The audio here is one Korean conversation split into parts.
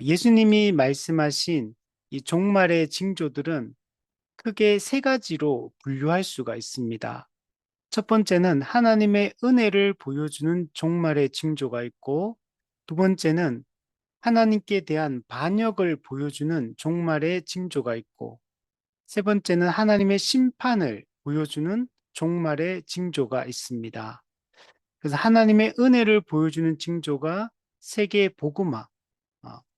예수님이 말씀하신 이 종말의 징조들은 크게 세 가지로 분류할 수가 있습니다. 첫 번째는 하나님의 은혜를 보여주는 종말의 징조가 있고, 두 번째는 하나님께 대한 반역을 보여주는 종말의 징조가 있고, 세 번째는 하나님의 심판을 보여주는 종말의 징조가 있습니다. 그래서 하나님의 은혜를 보여주는 징조가 세계 복음화,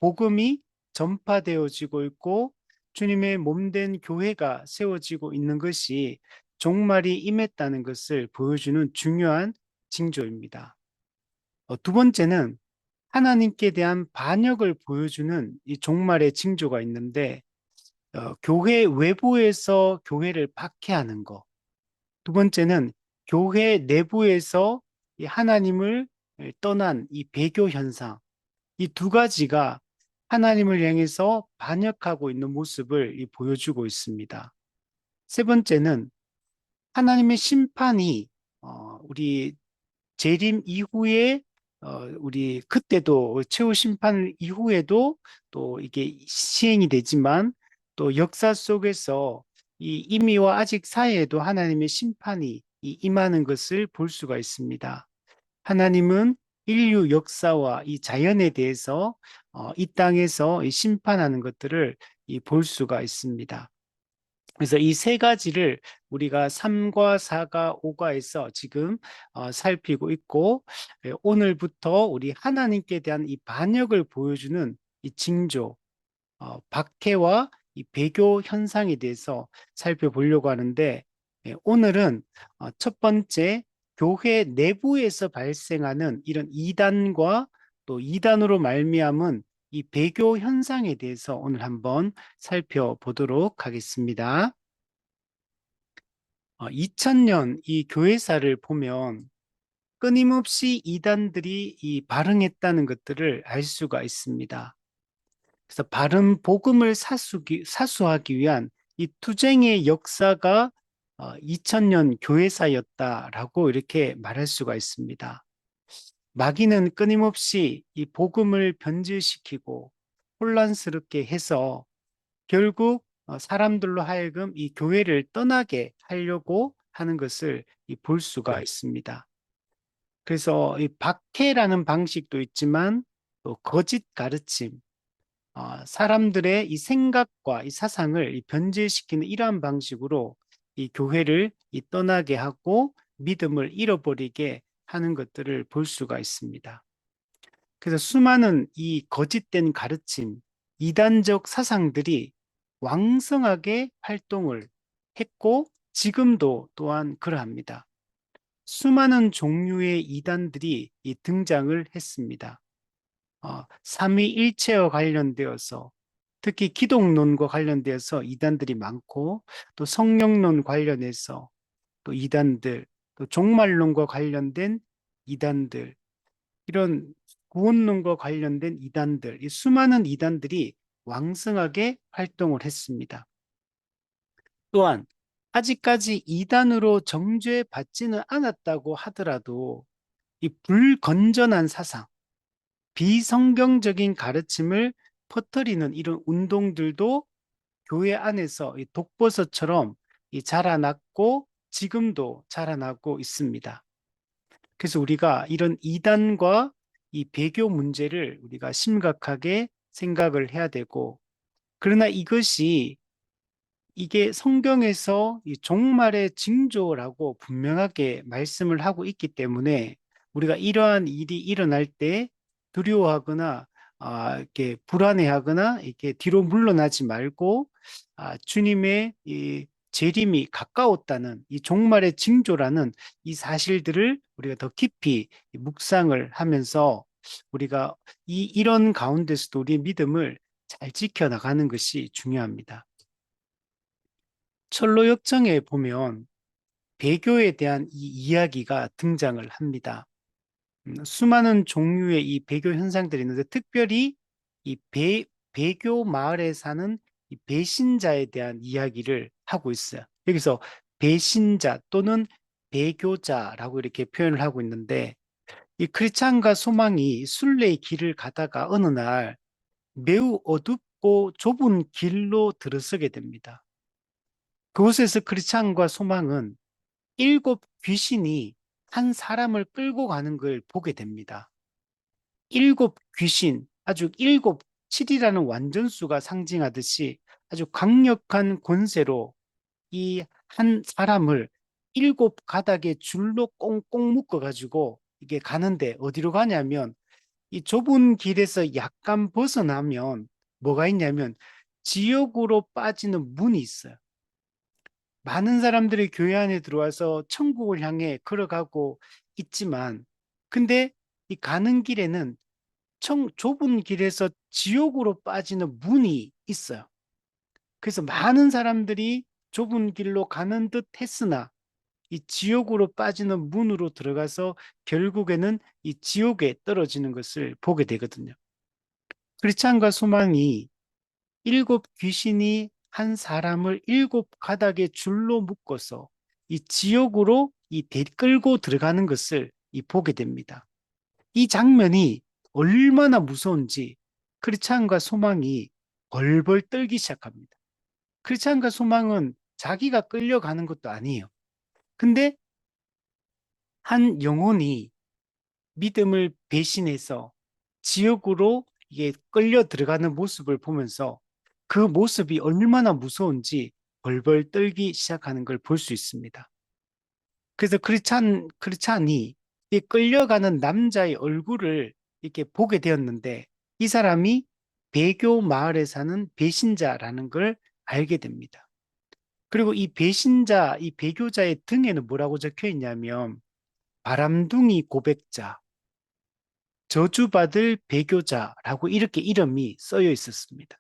복음이 전파되어지고 있고 주님의 몸된 교회가 세워지고 있는 것이 종말이 임했다는 것을 보여주는 중요한 징조입니다. 두 번째는 하나님께 대한 반역을 보여주는 이 종말의 징조가 있는데 교회 외부에서 교회를 박해하는 것. 두 번째는 교회 내부에서 이 하나님을 떠난 이 배교 현상. 이 두 가지가 하나님을 향해서 반역하고 있는 모습을 보여주고 있습니다. 세 번째는 하나님의 심판이 우리 재림 이후에 우리 그때도 최후 심판 이후에도 또 이게 시행이 되지만 또 역사 속에서 이 이미와 아직 사이에도 하나님의 심판이 임하는 것을 볼 수가 있습니다. 하나님은 인류 역사와 이 자연에 대해서 이 땅에서 심판하는 것들을 볼 수가 있습니다. 그래서 이 세 가지를 우리가 3과 4가 5과에서 지금 살피고 있고 오늘부터 우리 하나님께 대한 이 반역을 보여주는 이 징조, 박해와 이 배교 현상에 대해서 살펴보려고 하는데 오늘은 첫 번째 교회 내부에서 발생하는 이런 이단과 또 이단으로 말미암은 이 배교 현상에 대해서 오늘 한번 살펴보도록 하겠습니다. 2000년 이 교회사를 보면 끊임없이 이단들이 발흥했다는 것들을 알 수가 있습니다. 그래서 바른 복음을 사수하기 위한 이 투쟁의 역사가 2000년 교회사였다라고 이렇게 말할 수가 있습니다. 마귀는 끊임없이 이 복음을 변질시키고 혼란스럽게 해서 결국 사람들로 하여금 이 교회를 떠나게 하려고 하는 것을 볼 수가 있습니다. 그래서 이 박해라는 방식도 있지만 또 거짓 가르침, 사람들의 이 생각과 이 사상을 변질시키는 이러한 방식으로 이 교회를 떠나게 하고 믿음을 잃어버리게 하는 것들을 볼 수가 있습니다. 그래서 수많은 이 거짓된 가르침, 이단적 사상들이 왕성하게 활동을 했고 지금도 또한 그러합니다. 수많은 종류의 이단들이 등장을 했습니다. 삼위일체와 관련되어서 특히 기독론과 관련되어서 이단들이 많고 또 성령론 관련해서 또 이단들, 또 종말론과 관련된 이단들, 이런 구원론과 관련된 이단들, 이 수많은 이단들이 왕성하게 활동을 했습니다. 또한 아직까지 이단으로 정죄받지는 않았다고 하더라도 이 불건전한 사상, 비성경적인 가르침을 퍼뜨리는 이런 운동들도 교회 안에서 이 독버섯처럼 자라났고 지금도 자라나고 있습니다. 그래서 우리가 이런 이단과 이 배교 문제를 우리가 심각하게 생각을 해야 되고, 그러나 이게 성경에서 이 종말의 징조라고 분명하게 말씀을 하고 있기 때문에 우리가 이러한 일이 일어날 때 두려워하거나 이렇게 불안해하거나 이렇게 뒤로 물러나지 말고 주님의 이 재림이 가까웠다는 이 종말의 징조라는 이 사실들을 우리가 더 깊이 묵상을 하면서 우리가 이런 가운데서도 우리의 믿음을 잘 지켜나가는 것이 중요합니다. 철로역정에 보면 배교에 대한 이 이야기가 등장을 합니다. 수많은 종류의 이 배교 현상들이 있는데 특별히 이 배교 마을에 사는 이 배신자에 대한 이야기를 하고 있어요. 여기서 배신자 또는 배교자라고 이렇게 표현을 하고 있는데 이 크리스찬과 소망이 순례의 길을 가다가 어느 날 매우 어둡고 좁은 길로 들어서게 됩니다. 그곳에서 크리스찬과 소망은 일곱 귀신이 한 사람을 끌고 가는 걸 보게 됩니다. 일곱 귀신, 아주 일곱, 칠이라는 완전수가 상징하듯이 아주 강력한 권세로 이 한 사람을 일곱 가닥의 줄로 꽁꽁 묶어가지고 이게 가는데 어디로 가냐면 이 좁은 길에서 약간 벗어나면 뭐가 있냐면 지옥으로 빠지는 문이 있어요. 많은 사람들이 교회 안에 들어와서 천국을 향해 걸어가고 있지만 근데 이 가는 길에는 좁은 길에서 지옥으로 빠지는 문이 있어요. 그래서 많은 사람들이 좁은 길로 가는 듯 했으나 이 지옥으로 빠지는 문으로 들어가서 결국에는 이 지옥에 떨어지는 것을 보게 되거든요. 크리스찬과 소망이 일곱 귀신이 한 사람을 일곱 가닥의 줄로 묶어서 이 지옥으로 끌고 들어가는 것을 보게 됩니다. 이 장면이 얼마나 무서운지 크리스찬과 소망이 벌벌 떨기 시작합니다. 크리스찬과 소망은 자기가 끌려가는 것도 아니에요. 근데 한 영혼이 믿음을 배신해서 지옥으로 이게 끌려 들어가는 모습을 보면서 그 모습이 얼마나 무서운지 벌벌 떨기 시작하는 걸 볼 수 있습니다. 그래서 크리스찬이 이 끌려가는 남자의 얼굴을 이렇게 보게 되었는데 이 사람이 배교 마을에 사는 배신자라는 걸 알게 됩니다. 그리고 이 배신자, 이 배교자의 등에는 뭐라고 적혀 있냐면 바람둥이 고백자, 저주받을 배교자라고 이렇게 이름이 쓰여 있었습니다.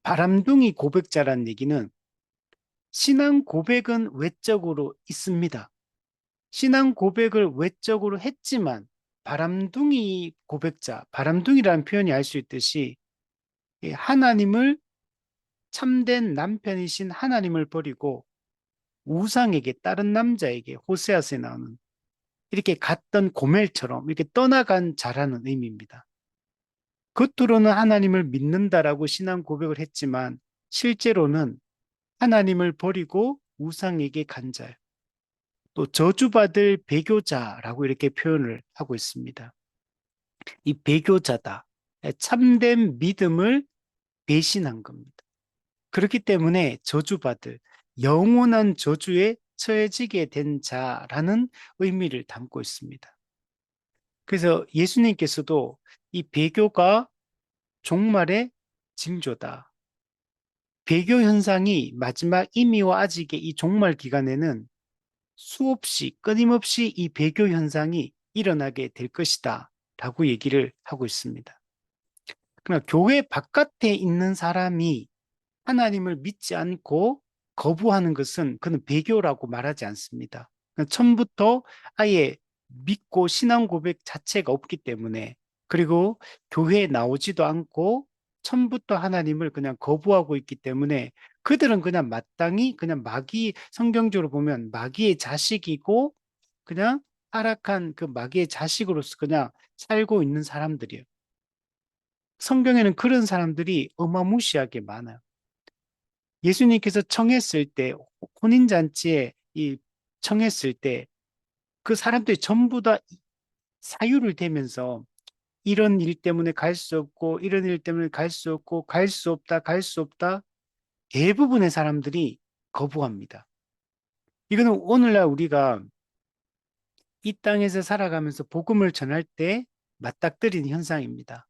바람둥이 고백자라는 얘기는 신앙 고백은 외적으로 있습니다. 신앙 고백을 외적으로 했지만 바람둥이 고백자, 바람둥이라는 표현이 알 수 있듯이 하나님을 참된 남편이신 하나님을 버리고 우상에게 다른 남자에게 호세아서에 나오는 이렇게 갔던 고멜처럼 이렇게 떠나간 자라는 의미입니다. 겉으로는 하나님을 믿는다라고 신앙 고백을 했지만 실제로는 하나님을 버리고 우상에게 간 자예요. 또 저주받을 배교자라고 이렇게 표현을 하고 있습니다. 이 배교자다. 참된 믿음을 배신한 겁니다. 그렇기 때문에 저주받을 영원한 저주에 처해지게 된 자라는 의미를 담고 있습니다. 그래서 예수님께서도 이 배교가 종말의 징조다. 배교 현상이 마지막 임의와 아직의 이 종말 기간에는 수없이 끊임없이 이 배교 현상이 일어나게 될 것이다 라고 얘기를 하고 있습니다. 그러나 교회 바깥에 있는 사람이 하나님을 믿지 않고 거부하는 것은 그는 배교라고 말하지 않습니다. 처음부터 아예 믿고 신앙 고백 자체가 없기 때문에 그리고 교회에 나오지도 않고 처음부터 하나님을 그냥 거부하고 있기 때문에 그들은 그냥 마땅히 그냥 마귀 성경적으로 보면 마귀의 자식이고 그냥 타락한 그 마귀의 자식으로서 그냥 살고 있는 사람들이에요. 성경에는 그런 사람들이 어마무시하게 많아요. 예수님께서 청했을 때, 혼인잔치에 청했을 때, 그 사람들이 전부 다 사유를 대면서 이런 일 때문에 갈 수 없고, 이런 일 때문에 갈 수 없고, 갈 수 없다, 갈 수 없다. 대부분의 사람들이 거부합니다. 이거는 오늘날 우리가 이 땅에서 살아가면서 복음을 전할 때 맞닥뜨리는 현상입니다.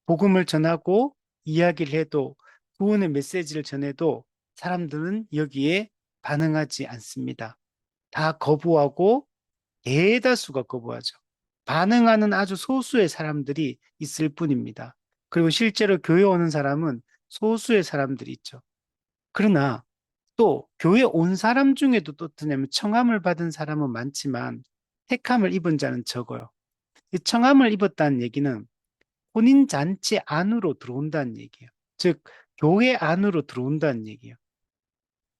복음을 전하고 이야기를 해도 구원의 메시지를 전해도 사람들은 여기에 반응하지 않습니다. 다 거부하고 대다수가 거부하죠. 반응하는 아주 소수의 사람들이 있을 뿐입니다. 그리고 실제로 교회 오는 사람은 소수의 사람들이 있죠. 그러나 또 교회 온 사람 중에도 또 어떠냐면 청함을 받은 사람은 많지만 택함을 입은 자는 적어요. 이 청함을 입었다는 얘기는 혼인잔치 안으로 들어온다는 얘기예요. 즉, 교회 안으로 들어온다는 얘기예요.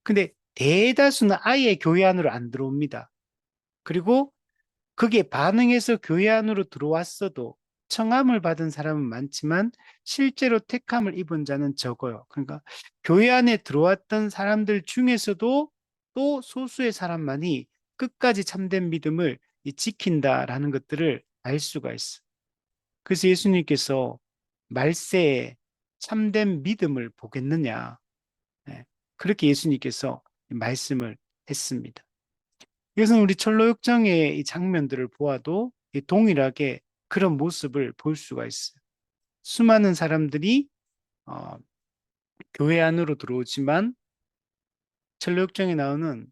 근데 대다수는 아예 교회 안으로 안 들어옵니다. 그리고 그게 반응해서 교회 안으로 들어왔어도 초청함을 받은 사람은 많지만 실제로 택함을 입은 자는 적어요. 그러니까 교회 안에 들어왔던 사람들 중에서도 또 소수의 사람만이 끝까지 참된 믿음을 지킨다라는 것들을 알 수가 있어. 그래서 예수님께서 말세에 참된 믿음을 보겠느냐. 예, 그렇게 예수님께서 말씀을 했습니다. 이것은 우리 철로역정의 이 장면들을 보아도 동일하게 그런 모습을 볼 수가 있어요. 수많은 사람들이 어, 교회 안으로 들어오지만 철로역정에 나오는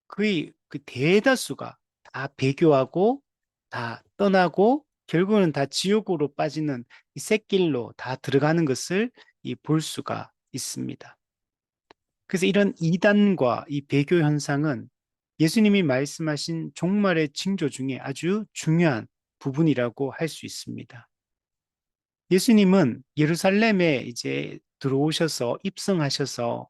거의 그 대다수가 다 배교하고 다 떠나고 결국은 다 지옥으로 빠지는 이 샛길로 다 들어가는 것을 볼 수가 있습니다. 그래서 이런 이단과 이 배교 현상은 예수님이 말씀하신 종말의 징조 중에 아주 중요한 부분이라고 할 수 있습니다. 예수님은 예루살렘에 이제 들어오셔서 입성하셔서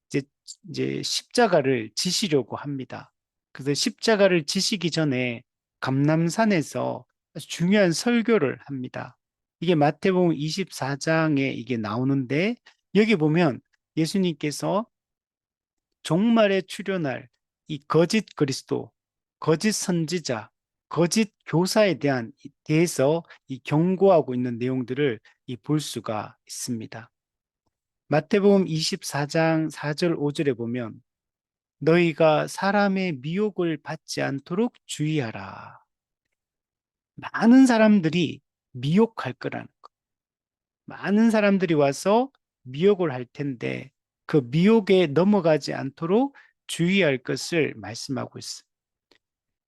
이제, 이제 십자가를 지시려고 합니다. 그래서 십자가를 지시기 전에 감람산에서 아주 중요한 설교를 합니다. 이게 마태복음 24장에 이게 나오는데 여기 보면 예수님께서 종말에 출현할 이 거짓 그리스도, 거짓 선지자, 거짓 교사에 대해서 이 경고하고 있는 내용들을 볼 수가 있습니다. 마태복음 24장 4절 5절에 보면 너희가 사람의 미혹을 받지 않도록 주의하라. 많은 사람들이 미혹할 거라는 거. 많은 사람들이 와서 미혹을 할 텐데 그 미혹에 넘어가지 않도록 주의할 것을 말씀하고 있어요.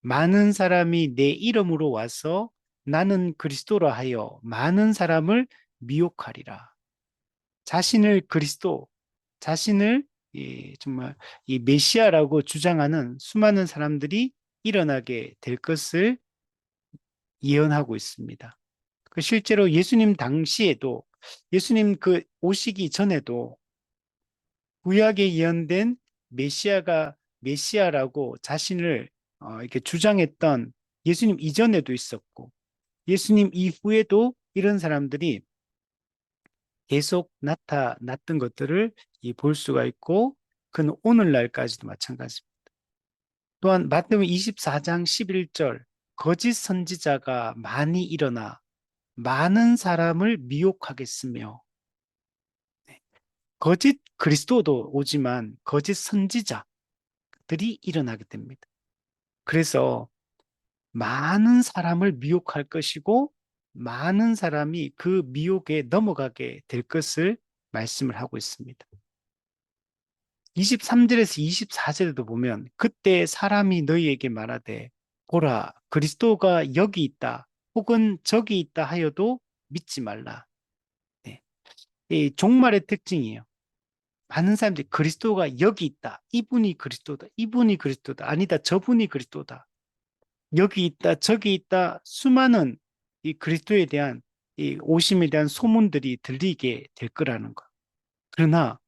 많은 사람이 내 이름으로 와서 나는 그리스도라 하여 많은 사람을 미혹하리라. 자신을 그리스도, 자신을 정말 이 메시아라고 주장하는 수많은 사람들이 일어나게 될 것을 예언하고 있습니다. 그 실제로 예수님 당시에도 예수님 그 오시기 전에도 구약에 예언된 메시아가 메시아라고 자신을 이렇게 주장했던 예수님 이전에도 있었고 예수님 이후에도 이런 사람들이 계속 나타났던 것들을 볼 수가 있고 그는 오늘날까지도 마찬가지입니다. 또한 마태복음 24장 11절 거짓 선지자가 많이 일어나 많은 사람을 미혹하겠으며 거짓 그리스도도 오지만 거짓 선지자들이 일어나게 됩니다. 그래서 많은 사람을 미혹할 것이고 많은 사람이 그 미혹에 넘어가게 될 것을 말씀을 하고 있습니다. 23절에서 24절에도 보면 그때 사람이 너희에게 말하되 보라 그리스도가 여기 있다 혹은 저기 있다 하여도 믿지 말라. 네. 이 종말의 특징이에요. 많은 사람들이 그리스도가 여기 있다. 이분이 그리스도다. 이분이 그리스도다. 아니다. 저분이 그리스도다. 여기 있다. 저기 있다. 수많은 이 그리스도에 대한 이 오심에 대한 소문들이 들리게 될 거라는 거. 그러나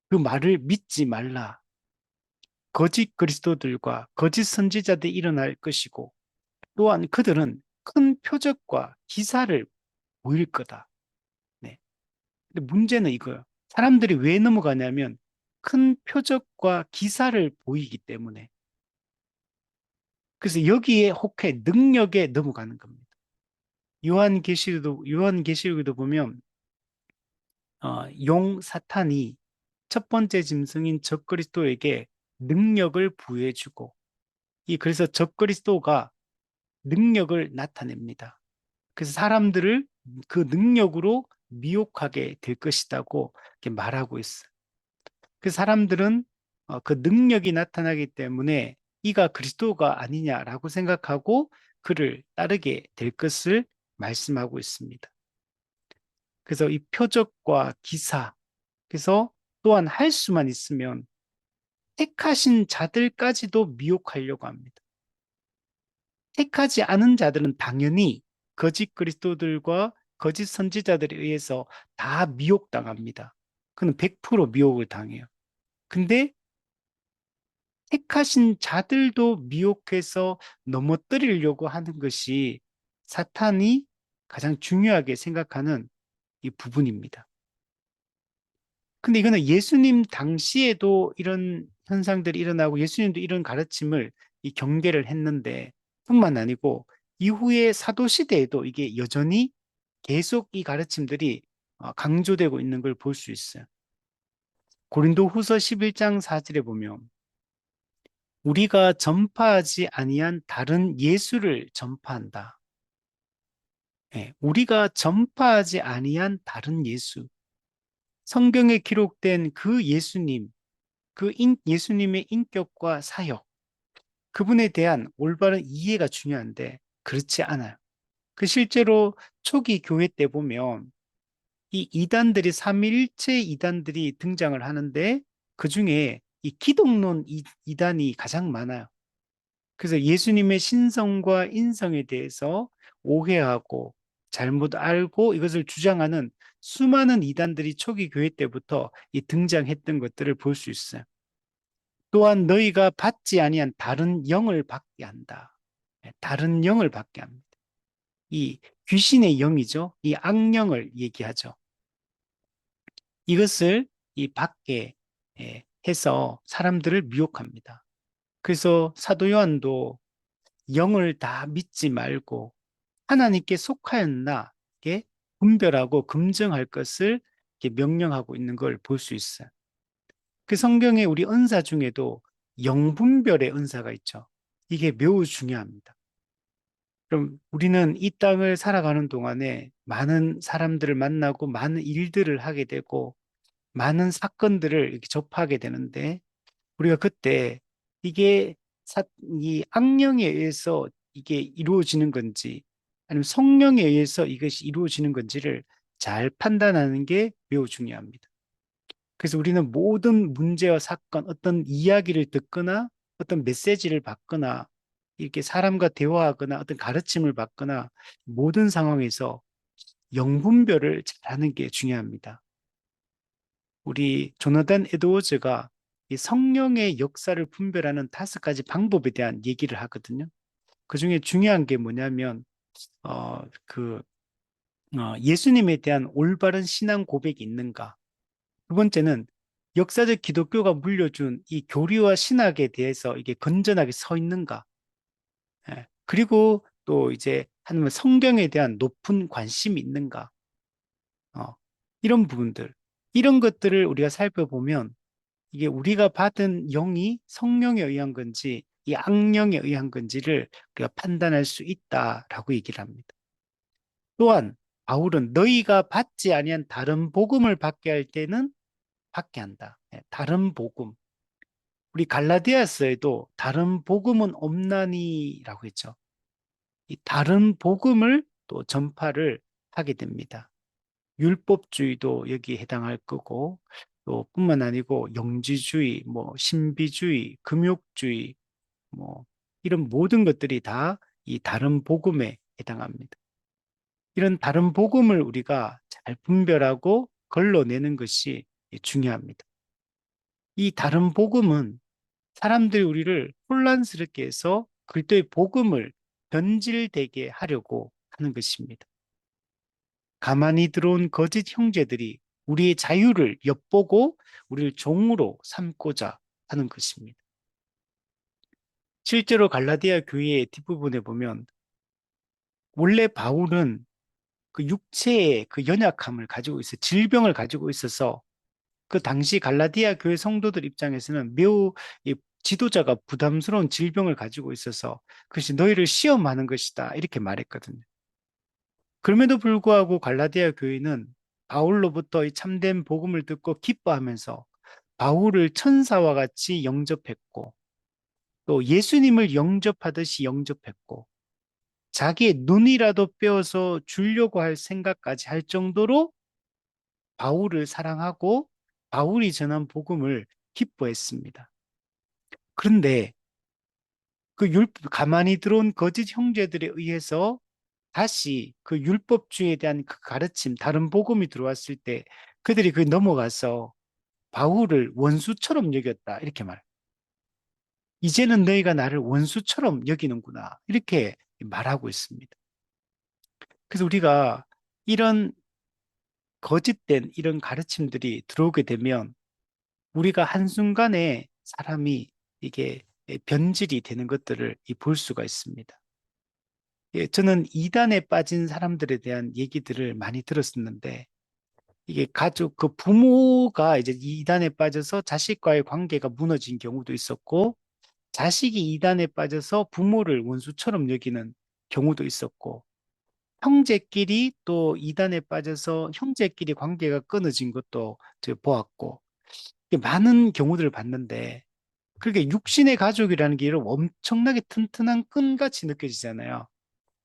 그 말을 믿지 말라. 거짓 그리스도들과 거짓 선지자들이 일어날 것이고 또한 그들은 큰 표적과 기사를 보일 거다. 네. 근데 문제는 이거예요. 사람들이 왜 넘어가냐면 큰 표적과 기사를 보이기 때문에 그래서 여기에 혹해 능력에 넘어가는 겁니다. 요한계시록에도 보면 용 사탄이 첫 번째 짐승인 적그리스도에게 능력을 부여해주고 그래서 적그리스도가 능력을 나타냅니다. 그래서 사람들을 그 능력으로 미혹하게 될 것이라고 이렇게 말하고 있어요. 그 사람들은 그 능력이 나타나기 때문에 이가 그리스도가 아니냐라고 생각하고 그를 따르게 될 것을 말씀하고 있습니다. 그래서 이 표적과 기사, 그래서 또한 할 수만 있으면 택하신 자들까지도 미혹하려고 합니다. 택하지 않은 자들은 당연히 거짓 그리스도들과 거짓 선지자들에 의해서 다 미혹당합니다. 그는 100% 미혹을 당해요. 근데 택하신 자들도 미혹해서 넘어뜨리려고 하는 것이 사탄이 가장 중요하게 생각하는 이 부분입니다. 근데 이거는 예수님 당시에도 이런 현상들이 일어나고 예수님도 이런 가르침을 이 경계를 했는데 뿐만 아니고 이후에 사도 시대에도 이게 여전히 계속 이 가르침들이 강조되고 있는 걸 볼 수 있어요. 고린도 후서 11장 4절에 보면 우리가 전파하지 아니한 다른 예수를 전파한다. 예, 우리가 전파하지 아니한 다른 예수. 성경에 기록된 그 예수님, 예수님의 인격과 사역, 그분에 대한 올바른 이해가 중요한데 그렇지 않아요. 그 실제로 초기 교회 때 보면 이 이단들이 삼위일체 이단들이 등장을 하는데 그중에 이 기독론 이단이 가장 많아요. 그래서 예수님의 신성과 인성에 대해서 오해하고 잘못 알고 이것을 주장하는 수많은 이단들이 초기 교회 때부터 이 등장했던 것들을 볼 수 있어요. 또한 너희가 받지 아니한 다른 영을 받게 한다. 네, 다른 영을 받게 합니다. 이 귀신의 영이죠. 이 악령을 얘기하죠. 이것을 이 받게 해서 사람들을 미혹합니다. 그래서 사도 요한도 영을 다 믿지 말고 하나님께 속하였나 이렇게 분별하고 검증할 것을 이렇게 명령하고 있는 걸 볼 수 있어요. 그 성경에 우리 은사 중에도 영분별의 은사가 있죠. 이게 매우 중요합니다. 그럼 우리는 이 땅을 살아가는 동안에 많은 사람들을 만나고 많은 일들을 하게 되고 많은 사건들을 이렇게 접하게 되는데 우리가 그때 이게 이 악령에 의해서 이게 이루어지는 건지 아니면 성령에 의해서 이것이 이루어지는 건지를 잘 판단하는 게 매우 중요합니다. 그래서 우리는 모든 문제와 사건, 어떤 이야기를 듣거나 어떤 메시지를 받거나 이렇게 사람과 대화하거나 어떤 가르침을 받거나 모든 상황에서 영분별을 잘하는 게 중요합니다. 우리 조나단 에드워즈가 이 성령의 역사를 분별하는 5가지 방법에 대한 얘기를 하거든요. 그 중에 중요한 게 뭐냐면, 예수님에 대한 올바른 신앙 고백이 있는가. 두 번째는 역사적 기독교가 물려준 이 교리와 신학에 대해서 이게 건전하게 서 있는가. 예. 그리고 또 이제 하나님 성경에 대한 높은 관심이 있는가. 어, 이런 부분들. 이런 것들을 우리가 살펴보면 이게 우리가 받은 영이 성령에 의한 건지 이 악령에 의한 건지를 우리가 판단할 수 있다라고 얘기를 합니다. 또한 바울은 너희가 받지 아니한 다른 복음을 받게 할 때는 받게 한다. 예, 다른 복음. 우리 갈라디아서에도 다른 복음은 없나니라고 했죠. 이 다른 복음을 또 전파를 하게 됩니다. 율법주의도 여기에 해당할 거고 또 뿐만 아니고 영지주의, 뭐 신비주의, 금욕주의, 뭐 이런 모든 것들이 다 이 다른 복음에 해당합니다. 이런 다른 복음을 우리가 잘 분별하고 걸러내는 것이 중요합니다. 이 다른 복음은 사람들이 우리를 혼란스럽게 해서 그리스도의 복음을 변질되게 하려고 하는 것입니다. 가만히 들어온 거짓 형제들이 우리의 자유를 엿보고 우리를 종으로 삼고자 하는 것입니다. 실제로 갈라디아 교회의 뒷부분에 보면 원래 바울은 그 육체의 그 연약함을 가지고 있어 질병을 가지고 있어서 그 당시 갈라디아 교회 성도들 입장에서는 매우 이 지도자가 부담스러운 질병을 가지고 있어서 그것이 너희를 시험하는 것이다 이렇게 말했거든요. 그럼에도 불구하고 갈라디아 교회는 바울로부터 이 참된 복음을 듣고 기뻐하면서 바울을 천사와 같이 영접했고 또 예수님을 영접하듯이 영접했고 자기의 눈이라도 빼어서 주려고 할 생각까지 할 정도로 바울을 사랑하고 바울이 전한 복음을 기뻐했습니다. 그런데 가만히 들어온 거짓 형제들에 의해서 다시 그 율법주의에 대한 그 가르침, 다른 복음이 들어왔을 때 그들이 그 넘어가서 바울을 원수처럼 여겼다. 이렇게 말. 이제는 너희가 나를 원수처럼 여기는구나. 이렇게 말하고 있습니다. 그래서 우리가 이런 거짓된 이런 가르침들이 들어오게 되면 우리가 한순간에 사람이 이게 변질이 되는 것들을 볼 수가 있습니다. 예, 저는 이단에 빠진 사람들에 대한 얘기들을 많이 들었었는데 이게 가족, 그 부모가 이제 이단에 빠져서 자식과의 관계가 무너진 경우도 있었고 자식이 이단에 빠져서 부모를 원수처럼 여기는 경우도 있었고 형제끼리 또 이단에 빠져서 형제끼리 관계가 끊어진 것도 제가 보았고 많은 경우들을 봤는데 그렇게 육신의 가족이라는 게 이런 엄청나게 튼튼한 끈같이 느껴지잖아요.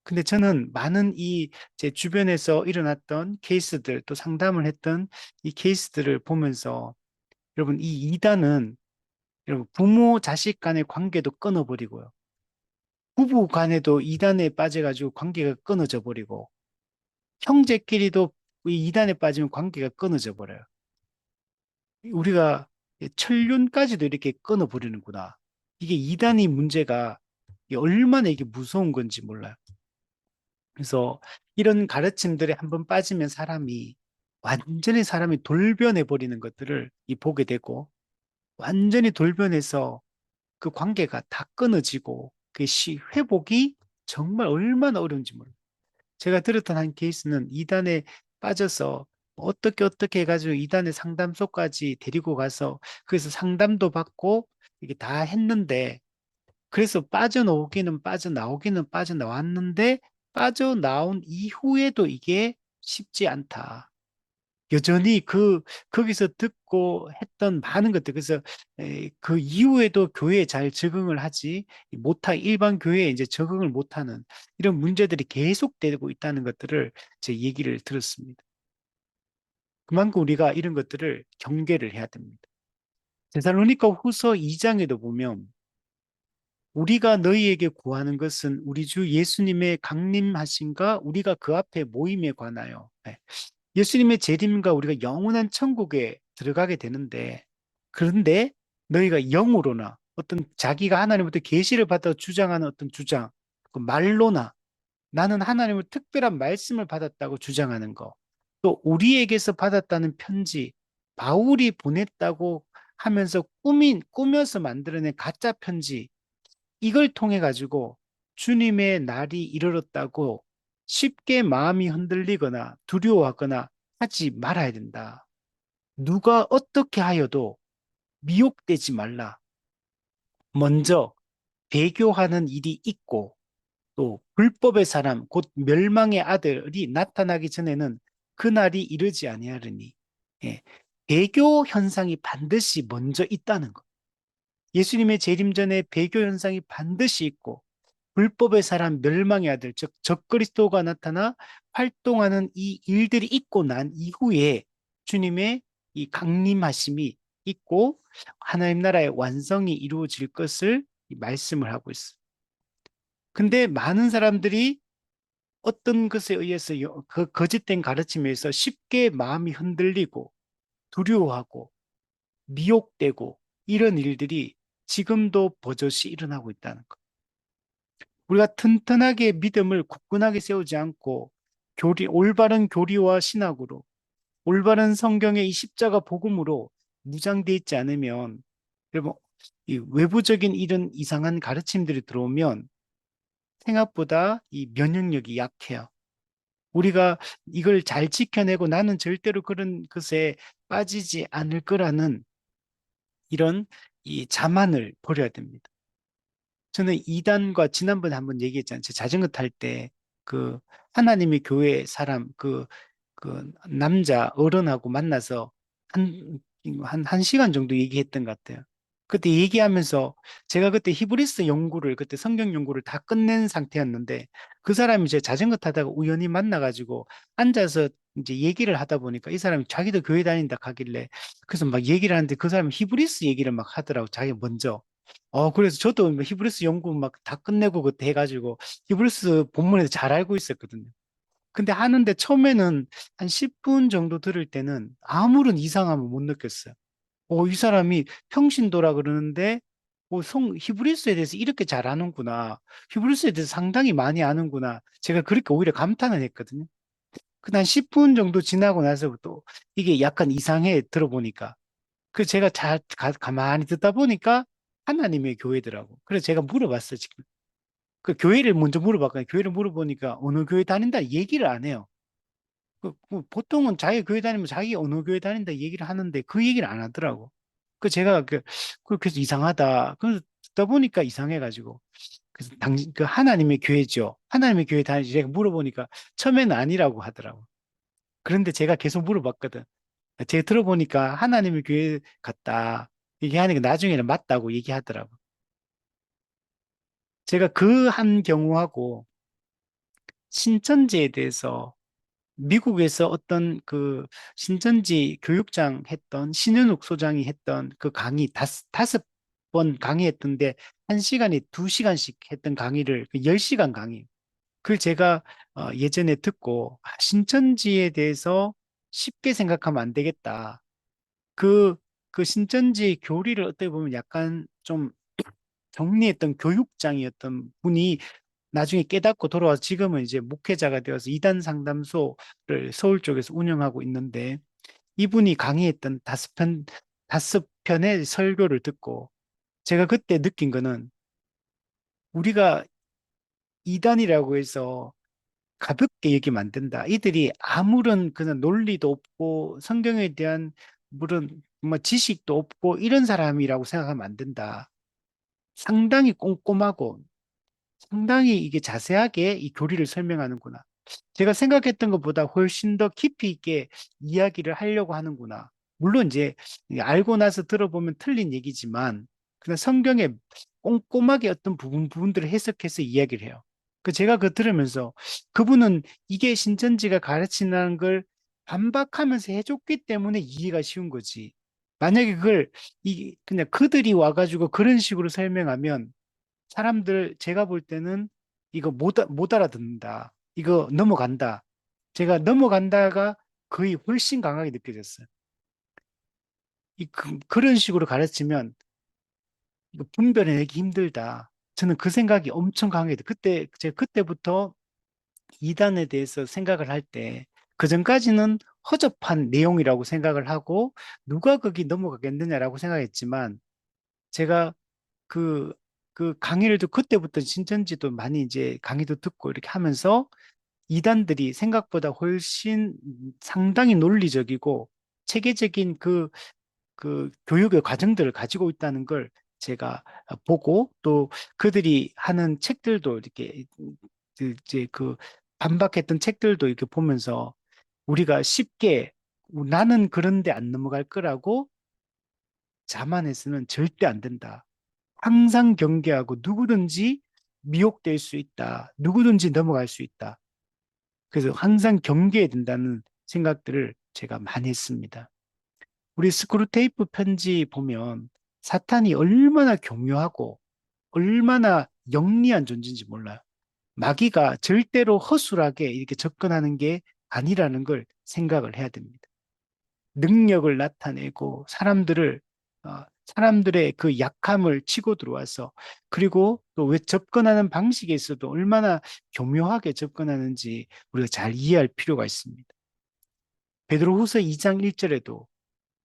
근데 저는 많은 이 제 주변에서 일어났던 케이스들 또 상담을 했던 이 케이스들을 보면서 여러분 이 이단은 여러분 부모 자식 간의 관계도 끊어버리고요. 부부 간에도 이단에 빠져가지고 관계가 끊어져 버리고 형제끼리도 이 이단에 빠지면 관계가 끊어져 버려요. 우리가 천륜까지도 이렇게 끊어버리는구나. 이게 이단이 문제가 이게 얼마나 이게 무서운 건지 몰라요. 그래서 이런 가르침들에 한번 빠지면 사람이 완전히 사람이 돌변해 버리는 것들을 보게 되고 완전히 돌변해서 그 관계가 다 끊어지고 그 회복이 정말 얼마나 어려운지 몰라요. 제가 들었던 한 케이스는 이단에 빠져서 어떻게 해가지고 이단의 상담소까지 데리고 가서 그래서 상담도 받고 이게 다 했는데 그래서 빠져나오기는 빠져나왔는데 빠져나온 이후에도 이게 쉽지 않다. 여전히 거기서 듣고 했던 많은 것들, 그래서 그 이후에도 교회에 잘 적응을 하지 일반 교회에 이제 적응을 못하는 이런 문제들이 계속되고 있다는 것들을 제 얘기를 들었습니다. 그만큼 우리가 이런 것들을 경계를 해야 됩니다. 데살로니가 후서 2장에도 보면 우리가 너희에게 구하는 것은 우리 주 예수님의 강림하심과 우리가 그 앞에 모임에 관하여 예수님의 재림과 우리가 영원한 천국에 들어가게 되는데 그런데 너희가 영으로나 어떤 자기가 하나님부터 계시를 받아 주장하는 어떤 주장, 그 말로나 나는 하나님을 특별한 말씀을 받았다고 주장하는 거, 또 우리에게서 받았다는 편지, 바울이 보냈다고 하면서 꾸며서 만들어낸 가짜 편지, 이걸 통해 가지고 주님의 날이 이르렀다고 쉽게 마음이 흔들리거나 두려워하거나 하지 말아야 된다. 누가 어떻게 하여도 미혹되지 말라. 먼저 배교하는 일이 있고 또 불법의 사람 곧 멸망의 아들이 나타나기 전에는 그 날이 이르지 아니하리니 예, 배교 현상이 반드시 먼저 있다는 것. 예수님의 재림 전에 배교 현상이 반드시 있고 불법의 사람 멸망의 아들 즉 적그리스도가 나타나 활동하는 이 일들이 있고 난 이후에 주님의 이 강림하심이 있고 하나님 나라의 완성이 이루어질 것을 말씀을 하고 있어요. 근데 많은 사람들이 어떤 것에 의해서 그 거짓된 가르침에 서 쉽게 마음이 흔들리고 두려워하고 미혹되고 이런 일들이 지금도 버젓이 일어나고 있다는 것. 우리가 튼튼하게 믿음을 굳건하게 세우지 않고 올바른 교리와 신학으로 올바른 성경의 이 십자가 복음으로 무장돼 있지 않으면 여러분 이 외부적인 이런 이상한 가르침들이 들어오면 생각보다 이 면역력이 약해요. 우리가 이걸 잘 지켜내고 나는 절대로 그런 것에 빠지지 않을 거라는 이런 이 자만을 버려야 됩니다. 저는 이단과 지난번에 한번 얘기했잖아요. 제 자전거 탈 때 그 하나님의 교회 사람 그 남자 어른하고 만나서 한 시간 정도 얘기했던 것 같아요. 그때 얘기하면서 제가 그때 히브리스 연구를 그때 성경 연구를 다 끝낸 상태였는데 그 사람이 제 자전거 타다가 우연히 만나가지고 앉아서 이제 얘기를 하다 보니까 이 사람이 자기도 교회 다닌다 하길래 그래서 막 얘기를 하는데 그 사람이 히브리스 얘기를 막 하더라고 자기가 먼저. 그래서 저도 뭐 히브리스 연구 막 다 끝내고 그때 해가지고 히브리스 본문에서 잘 알고 있었거든요. 근데 하는데 처음에는 한 10분 정도 들을 때는 아무런 이상함을 못 느꼈어요. 이 사람이 평신도라 그러는데, 히브리서에 대해서 이렇게 잘 아는구나. 히브리서에 대해서 상당히 많이 아는구나. 제가 그렇게 오히려 감탄을 했거든요. 그한 10분 정도 지나고 나서부터 이게 약간 이상해 들어보니까. 그 제가 가만히 듣다 보니까 하나님의 교회더라고. 그래서 제가 물어봤어요, 지금. 그 교회를 먼저 물어봤거든요. 교회를 물어보니까 어느 교회 다닌다 얘기를 안 해요. 보통은 자기 교회 다니면 자기 어느 교회 다닌다 얘기를 하는데 그 얘기를 안 하더라고. 제가 그래서 이상하다. 그래서 듣다 보니까 이상해가지고. 그래서 그 하나님의 교회죠. 하나님의 교회 다니지. 제가 물어보니까 처음에는 아니라고 하더라고. 그런데 제가 계속 물어봤거든. 제가 들어보니까 하나님의 교회 같다. 얘기하니까 나중에는 맞다고 얘기하더라고. 제가 그 한 경우하고 신천지에 대해서 미국에서 어떤 그 신천지 교육장 했던 신현욱 소장이 했던 그 강의 다섯 번 강의했던데 한 시간에 두 시간씩 했던 강의를 그 10시간 강의. 그걸 제가 예전에 듣고 신천지에 대해서 쉽게 생각하면 안 되겠다. 그, 그 신천지 교리를 어떻게 보면 약간 좀 정리했던 교육장이었던 분이 나중에 깨닫고 돌아와서 지금은 이제 목회자가 되어서 이단 상담소를 서울 쪽에서 운영하고 있는데 이분이 강의했던 다섯 편의 설교를 듣고 제가 그때 느낀 거는 우리가 이단이라고 해서 가볍게 얘기하면 안 된다. 이들이 아무런 그런 논리도 없고 성경에 대한 물은 뭐 지식도 없고 이런 사람이라고 생각하면 안 된다. 상당히 꼼꼼하고 상당히 이게 자세하게 이 교리를 설명하는구나. 제가 생각했던 것보다 훨씬 더 깊이 있게 이야기를 하려고 하는구나. 물론 이제 알고 나서 들어보면 틀린 얘기지만 그냥 성경에 꼼꼼하게 어떤 부분들을 해석해서 이야기를 해요. 제가 들으면서 그분은 이게 신천지가 가르치는 걸 반박하면서 해줬기 때문에 이해가 쉬운 거지. 만약에 그걸 그냥 그들이 와가지고 그런 식으로 설명하면 사람들 제가 볼 때는 이거 못 알아듣는다. 이거 넘어간다. 제가 넘어간다가 거의 훨씬 강하게 느껴졌어요. 그런 식으로 가르치면 이거 분별해내기 힘들다. 저는 그 생각이 엄청 강하게 제가 그때부터 이단에 대해서 생각을 할 때, 그 전까지는 허접한 내용이라고 생각을 하고, 누가 거기 넘어가겠느냐라고 생각했지만, 제가 그, 그 강의를 듣고 그때부터 신천지도 많이 이제 강의도 듣고 이렇게 하면서 이단들이 생각보다 훨씬 상당히 논리적이고 체계적인 그 교육의 과정들을 가지고 있다는 걸 제가 보고 또 그들이 하는 책들도 이렇게 이제 반박했던 책들도 이렇게 보면서 우리가 쉽게 나는 그런데 안 넘어갈 거라고 자만해서는 절대 안 된다. 항상 경계하고 누구든지 미혹될 수 있다. 누구든지 넘어갈 수 있다. 그래서 항상 경계해야 된다는 생각들을 제가 많이 했습니다. 우리 스크루테이프 편지 보면 사탄이 얼마나 교묘하고 얼마나 영리한 존재인지 몰라요. 마귀가 절대로 허술하게 이렇게 접근하는 게 아니라는 걸 생각을 해야 됩니다. 능력을 나타내고 사람들의 그 약함을 치고 들어와서 그리고 또 왜 접근하는 방식에 있어도 얼마나 교묘하게 접근하는지 우리가 잘 이해할 필요가 있습니다. 베드로후서 2장 1절에도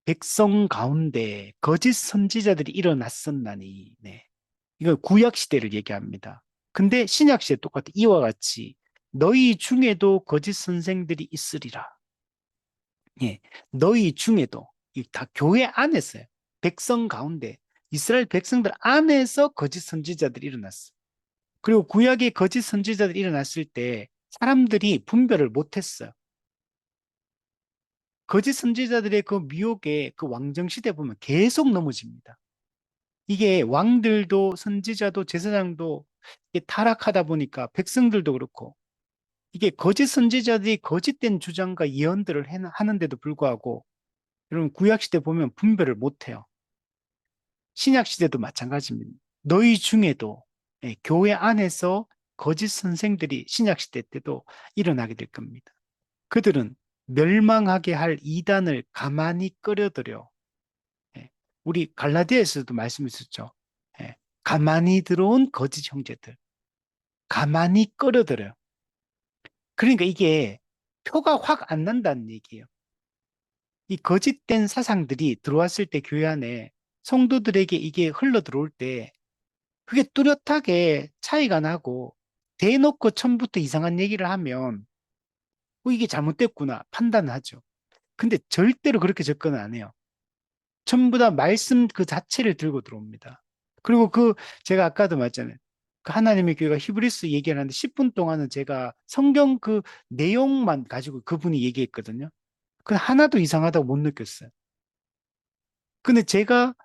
백성 가운데 거짓 선지자들이 일어났었나니, 네. 이거 구약 시대를 얘기합니다. 근데 신약 시대 똑같아. 이와 같이 너희 중에도 거짓 선생들이 있으리라. 예, 너희 중에도 이 다 교회 안에서요. 백성 가운데 이스라엘 백성들 안에서 거짓 선지자들이 일어났어. 그리고 구약에 거짓 선지자들이 일어났을 때 사람들이 분별을 못했어요. 거짓 선지자들의 그 미혹에 그 왕정 시대 보면 계속 넘어집니다. 이게 왕들도 선지자도 제사장도 이게 타락하다 보니까 백성들도 그렇고 이게 거짓 선지자들이 거짓된 주장과 예언들을 하는데도 불구하고 여러분 구약 시대 보면 분별을 못해요. 신약 시대도 마찬가지입니다. 너희 중에도 교회 안에서 거짓 선생들이 신약 시대 때도 일어나게 될 겁니다. 그들은 멸망하게 할 이단을 가만히 끌어들여 우리 갈라디아에서도 말씀 있었죠. 가만히 들어온 거짓 형제들. 가만히 끌어들여요. 그러니까 이게 표가 확 안 난다는 얘기예요. 이 거짓된 사상들이 들어왔을 때 교회 안에 성도들에게 이게 흘러 들어올 때 그게 뚜렷하게 차이가 나고 대놓고 처음부터 이상한 얘기를 하면 이게 잘못됐구나 판단하죠. 근데 절대로 그렇게 접근은 안 해요. 전부 다 말씀 그 자체를 들고 들어옵니다. 그리고 제가 아까도 말했잖아요. 그 하나님의 교회가 히브리스 얘기를 하는데 10분 동안은 제가 성경 그 내용만 가지고 그분이 얘기했거든요. 그 하나도 이상하다고 못 느꼈어요. 근데 제가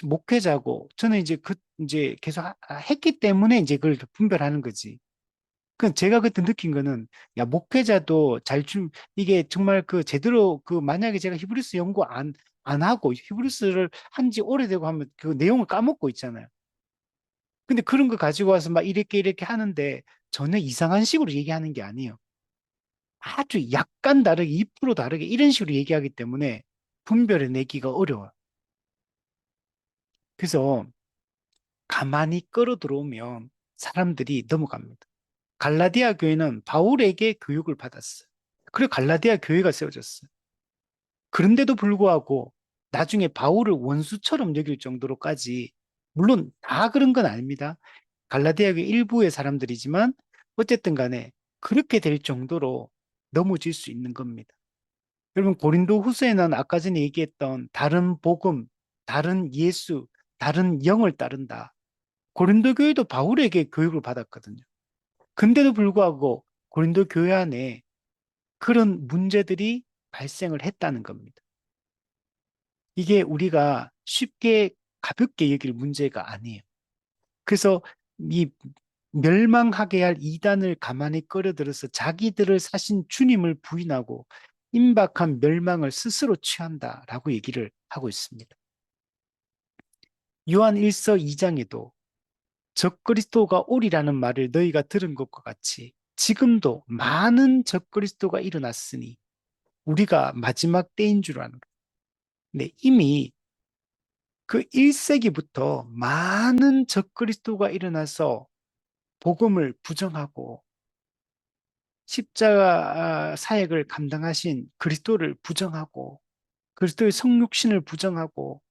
목회자고 저는 이제 계속 했기 때문에 이제 그걸 분별하는 거지. 그 제가 그때 느낀 거는 야 목회자도 이게 정말 그 제대로 그 만약에 제가 히브리스 연구 안 하고 히브리스를 한지 오래되고 하면 그 내용을 까먹고 있잖아요. 근데 그런 거 가지고 와서 막 이렇게 이렇게 하는데 전혀 이상한 식으로 얘기하는 게 아니에요. 아주 약간 다르게 2% 다르게 이런 식으로 얘기하기 때문에 분별해 내기가 어려워요. 그래서 가만히 끌어 들어오면 사람들이 넘어갑니다. 갈라디아 교회는 바울에게 교육을 받았어요. 그리고 갈라디아 교회가 세워졌어요. 그런데도 불구하고 나중에 바울을 원수처럼 여길 정도로까지, 물론 다 그런 건 아닙니다. 갈라디아 교회 일부의 사람들이지만 어쨌든 간에 그렇게 될 정도로 넘어질 수 있는 겁니다. 여러분 고린도 후서에는 아까 전에 얘기했던 다른 복음, 다른 예수, 다른 영을 따른다. 고린도 교회도 바울에게 교육을 받았거든요. 근데도 불구하고 고린도 교회 안에 그런 문제들이 발생을 했다는 겁니다. 이게 우리가 쉽게 가볍게 여길 문제가 아니에요. 그래서 이 멸망하게 할 이단을 가만히 끌어들여서 자기들을 사신 주님을 부인하고 임박한 멸망을 스스로 취한다라고 얘기를 하고 있습니다. 요한 1서 2장에도 적그리스도가 오리라는 말을 너희가 들은 것과 같이 지금도 많은 적그리스도가 일어났으니 우리가 마지막 때인 줄 아는 거예요. 근데 이미 그 1세기부터 많은 적그리스도가 일어나서 복음을 부정하고 십자가 사역을 감당하신 그리스도를 부정하고 그리스도의 성육신을 부정하고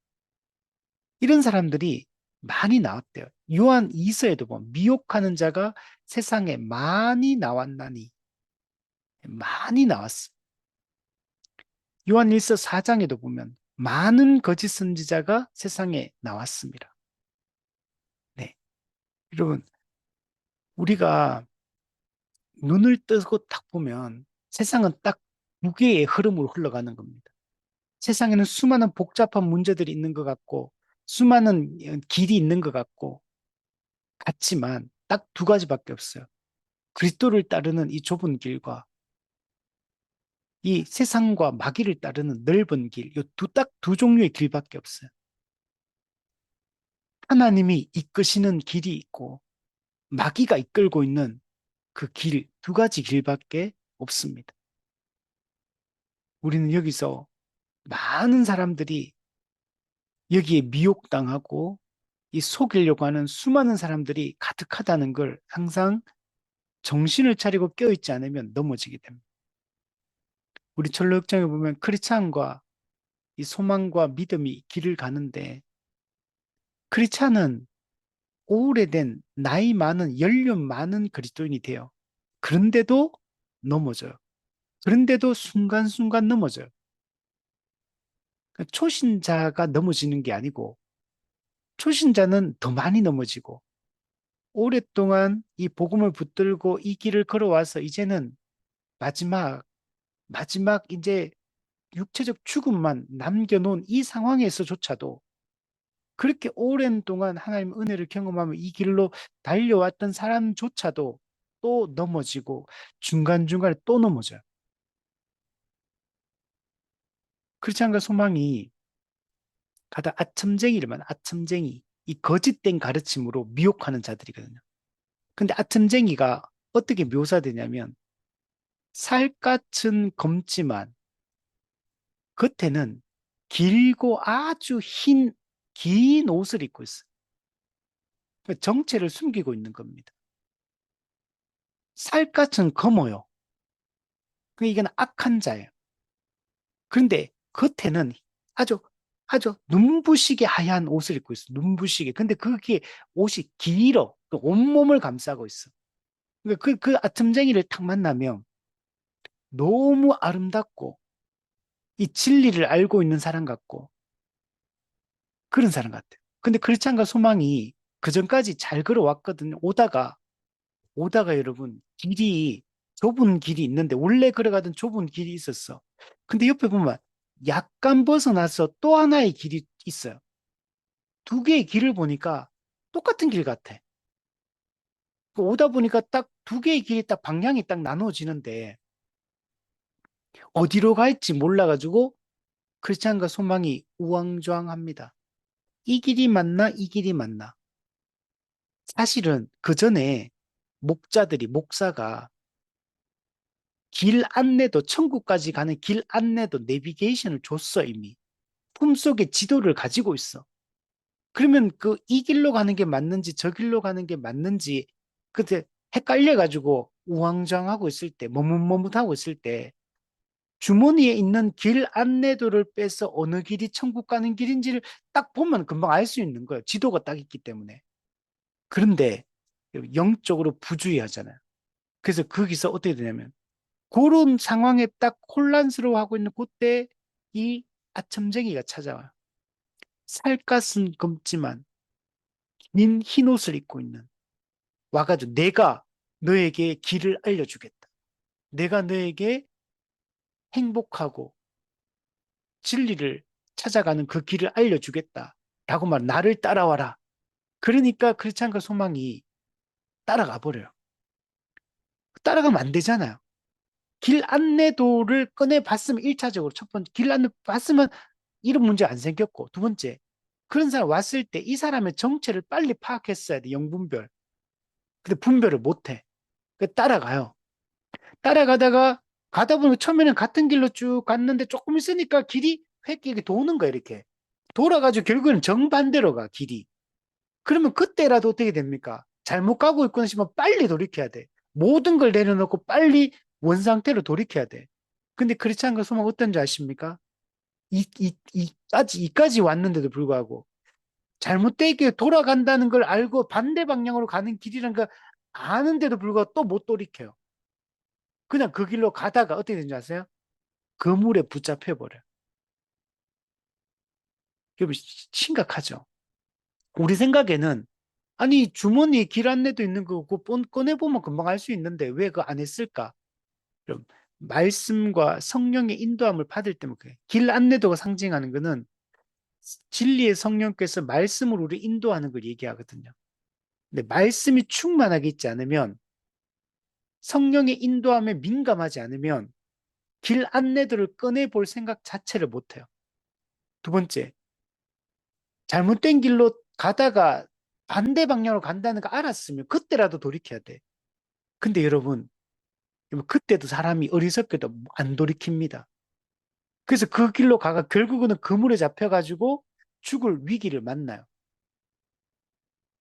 이런 사람들이 많이 나왔대요. 요한 2서에도 보면 미혹하는 자가 세상에 많이 나왔나니 많이 나왔어. 요한 1서 4장에도 보면 많은 거짓 선지자가 세상에 나왔습니다. 네. 여러분, 우리가 눈을 뜨고 딱 보면 세상은 딱 두 개의 흐름으로 흘러가는 겁니다. 세상에는 수많은 복잡한 문제들이 있는 것 같고, 수많은 길이 있는 것 같고, 같지만 딱 두 가지밖에 없어요. 그리스도를 따르는 이 좁은 길과 이 세상과 마귀를 따르는 넓은 길, 딱 두 종류의 길밖에 없어요. 하나님이 이끄시는 길이 있고, 마귀가 이끌고 있는 그 길, 두 가지 길밖에 없습니다. 우리는 여기서 많은 사람들이 여기에 미혹당하고 이 속이려고 하는 수많은 사람들이 가득하다는 걸 항상 정신을 차리고 깨어있지 않으면 넘어지게 됩니다. 우리 철로역정에 보면 크리스찬과 이 소망과 믿음이 길을 가는데 크리스찬은 오래된 나이 많은 연륜 많은 그리스도인이 돼요. 그런데도 넘어져요. 그런데도 순간순간 넘어져요. 그러니까 초신자가 넘어지는 게 아니고 초신자는 더 많이 넘어지고 오랫동안 이 복음을 붙들고 이 길을 걸어와서 이제는 마지막, 마지막 이제 육체적 죽음만 남겨놓은 이 상황에서조차도 그렇게 오랜 동안 하나님 은혜를 경험하며 이 길로 달려왔던 사람조차도 또 넘어지고 중간중간에 또 넘어져요. 크리스찬과 소망이 가다 아첨쟁이를만 아첨쟁이 이 거짓된 가르침으로 미혹하는 자들이거든요. 근데 아첨쟁이가 어떻게 묘사되냐면 살갗은 검지만 겉에는 길고 아주 긴 옷을 입고 있어요. 정체를 숨기고 있는 겁니다. 살갗은 검어요. 이건 악한 자예요. 그런데 겉에는 아주 아주 눈부시게 하얀 옷을 입고 있어. 눈부시게. 근데 그게 옷이 길어. 그 온몸을 감싸고 있어. 그러니까 그 아첨쟁이를 탁 만나면 너무 아름답고 이 진리를 알고 있는 사람 같고 그런 사람 같아요. 근데 크리스찬과 소망이 그 전까지 잘 걸어왔거든요. 오다가 여러분 길이 좁은 길이 있는데 원래 걸어가던 좁은 길이 있었어. 근데 옆에 보면 약간 벗어나서 또 하나의 길이 있어요. 두 개의 길을 보니까 똑같은 길 같아. 그 오다 보니까 딱 두 개의 길이 딱 방향이 딱 나눠지는데 어디로 갈지 몰라가지고 크리스찬과 소망이 우왕좌왕합니다. 이 길이 맞나? 이 길이 맞나? 사실은 그 전에 목사가 길 안내도, 천국까지 가는 길 안내도 내비게이션을 줬어, 이미. 품속에 지도를 가지고 있어. 그러면 그 이 길로 가는 게 맞는지 저 길로 가는 게 맞는지 그때 헷갈려가지고 우왕좌왕하고 있을 때, 머뭇머뭇하고 있을 때 주머니에 있는 길 안내도를 빼서 어느 길이 천국 가는 길인지를 딱 보면 금방 알 수 있는 거예요. 지도가 딱 있기 때문에. 그런데 영적으로 부주의하잖아요. 그래서 거기서 어떻게 되냐면 그런 상황에 딱 혼란스러워하고 있는 그때 이 아첨쟁이가 찾아와요. 살갗은 검지만 긴 흰옷을 입고 있는 와가지고 내가 너에게 길을 알려주겠다. 내가 너에게 행복하고 진리를 찾아가는 그 길을 알려주겠다. 라고 말 나를 따라와라. 그러니까 크리스찬과 소망이 따라가 버려요. 따라가면 안 되잖아요. 길 안내도를 꺼내 봤으면 1차적으로 첫 번째 길 안내 봤으면 이런 문제 안 생겼고 두 번째 그런 사람 왔을 때 이 사람의 정체를 빨리 파악했어야 돼. 영분별. 근데 분별을 못 해. 따라가요. 따라가다가 가다 보면 처음에는 같은 길로 쭉 갔는데 조금 있으니까 길이 획기게 도는 거야, 이렇게. 돌아가지고 결국에는 정반대로 가, 길이. 그러면 그때라도 어떻게 됩니까? 잘못 가고 있구나 싶으면 빨리 돌이켜야 돼. 모든 걸 내려놓고 빨리 원상태로 돌이켜야 돼. 근데 그렇지 않은 거 소망 어떤지 아십니까? 이까지 왔는데도 불구하고 잘못되게 돌아간다는 걸 알고 반대 방향으로 가는 길이란 걸 아는데도 불구하고 또 못 돌이켜요. 그냥 그 길로 가다가 어떻게 되는지 아세요? 그물에 붙잡혀버려요. 여러분, 심각하죠? 우리 생각에는, 아니, 주머니에 길 안내도 있는 거, 그거 꺼내보면 금방 알 수 있는데 왜 그거 안 했을까? 여러분, 말씀과 성령의 인도함을 받을 때면 그래. 길 안내도가 상징하는 거는 진리의 성령께서 말씀으로 우리 인도하는 걸 얘기하거든요. 근데 말씀이 충만하게 있지 않으면 성령의 인도함에 민감하지 않으면 길 안내도를 꺼내볼 생각 자체를 못해요. 두 번째, 잘못된 길로 가다가 반대 방향으로 간다는 거 알았으면 그때라도 돌이켜야 돼. 근데 여러분, 그때도 사람이 어리석게도 안 돌이킵니다. 그래서 그 길로 가가 결국은 그물에 잡혀가지고 죽을 위기를 만나요.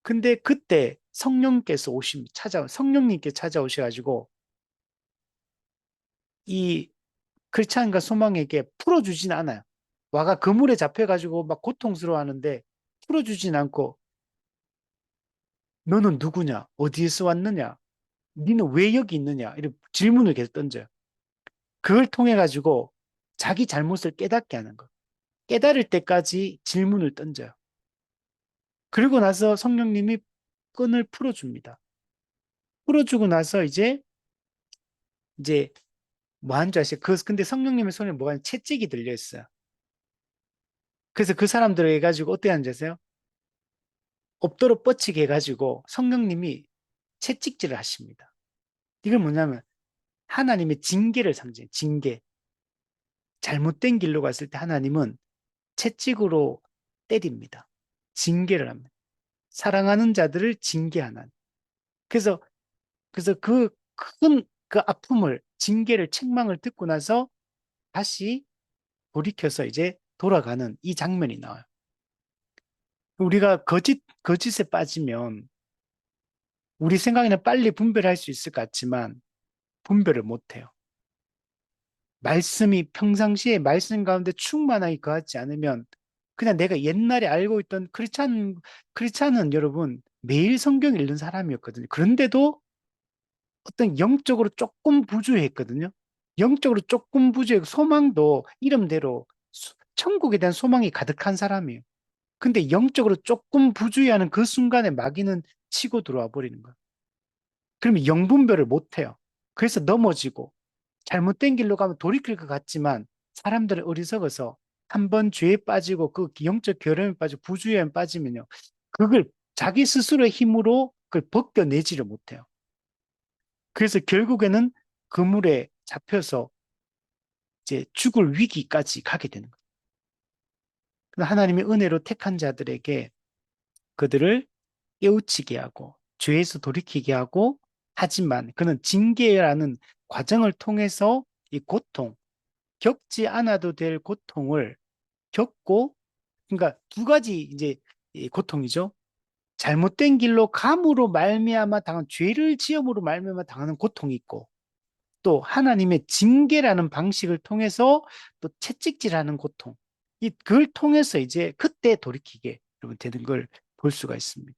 근데 그때 성령께서 성령님께 찾아오셔가지고 이 크리스찬과 소망에게 풀어주진 않아요. 와가 그물에 잡혀가지고 막 고통스러워하는데 풀어주진 않고 너는 누구냐? 어디에서 왔느냐? 니는 왜 여기 있느냐? 이런 질문을 계속 던져요. 그걸 통해 가지고 자기 잘못을 깨닫게 하는 거. 깨달을 때까지 질문을 던져요. 그리고 나서 성령님이 끈을 풀어줍니다. 풀어주고 나서 이제 뭐 한 줄 아세요? 근데 성령님의 손에 뭐가 채찍이 들려 있어요. 그래서 그 사람들을 해가지고 어떻게 하는지 아세요? 엎드려 뻗치게 해가지고 성령님이 채찍질을 하십니다. 이건 뭐냐면 하나님의 징계를 상징해. 징계. 잘못된 길로 갔을 때 하나님은 채찍으로 때립니다. 징계를 합니다. 사랑하는 자들을 징계하는. 그래서, 그래서 그 큰 그 아픔을, 징계를, 책망을 듣고 나서 다시 돌이켜서 이제 돌아가는 이 장면이 나와요. 우리가 거짓에 빠지면 우리 생각에는 빨리 분별할 수 있을 것 같지만 분별을 못해요. 말씀이 평상시에 말씀 가운데 충만하게 거하지 않으면 그냥 내가 옛날에 알고 있던 크리스찬은 여러분 매일 성경 읽는 사람이었거든요. 그런데도 어떤 영적으로 조금 부주의했거든요. 영적으로 조금 부주의하고 소망도 이름대로 천국에 대한 소망이 가득한 사람이에요. 근데 영적으로 조금 부주의하는 그 순간에 마귀는 치고 들어와 버리는 거예요. 그러면 영분별을 못 해요. 그래서 넘어지고 잘못된 길로 가면 돌이킬 것 같지만 사람들은 어리석어서 한 번 죄에 빠지고 그 영적 결함에 빠지고 부주의에 빠지면요. 그걸 자기 스스로의 힘으로 그걸 벗겨내지를 못해요. 그래서 결국에는 그물에 잡혀서 이제 죽을 위기까지 가게 되는 거예요. 하나님의 은혜로 택한 자들에게 그들을 깨우치게 하고 죄에서 돌이키게 하고 하지만 그는 징계라는 과정을 통해서 이 고통, 겪지 않아도 될 고통을 겪고 그러니까 두 가지 이제 이 고통이죠. 잘못된 길로 감으로 말미암아 당한 죄를 지음으로 말미암아 당하는 고통이 있고 또 하나님의 징계라는 방식을 통해서 또 채찍질하는 고통. 그걸 통해서 이제 그때 돌이키게 여러분 되는 걸 볼 수가 있습니다.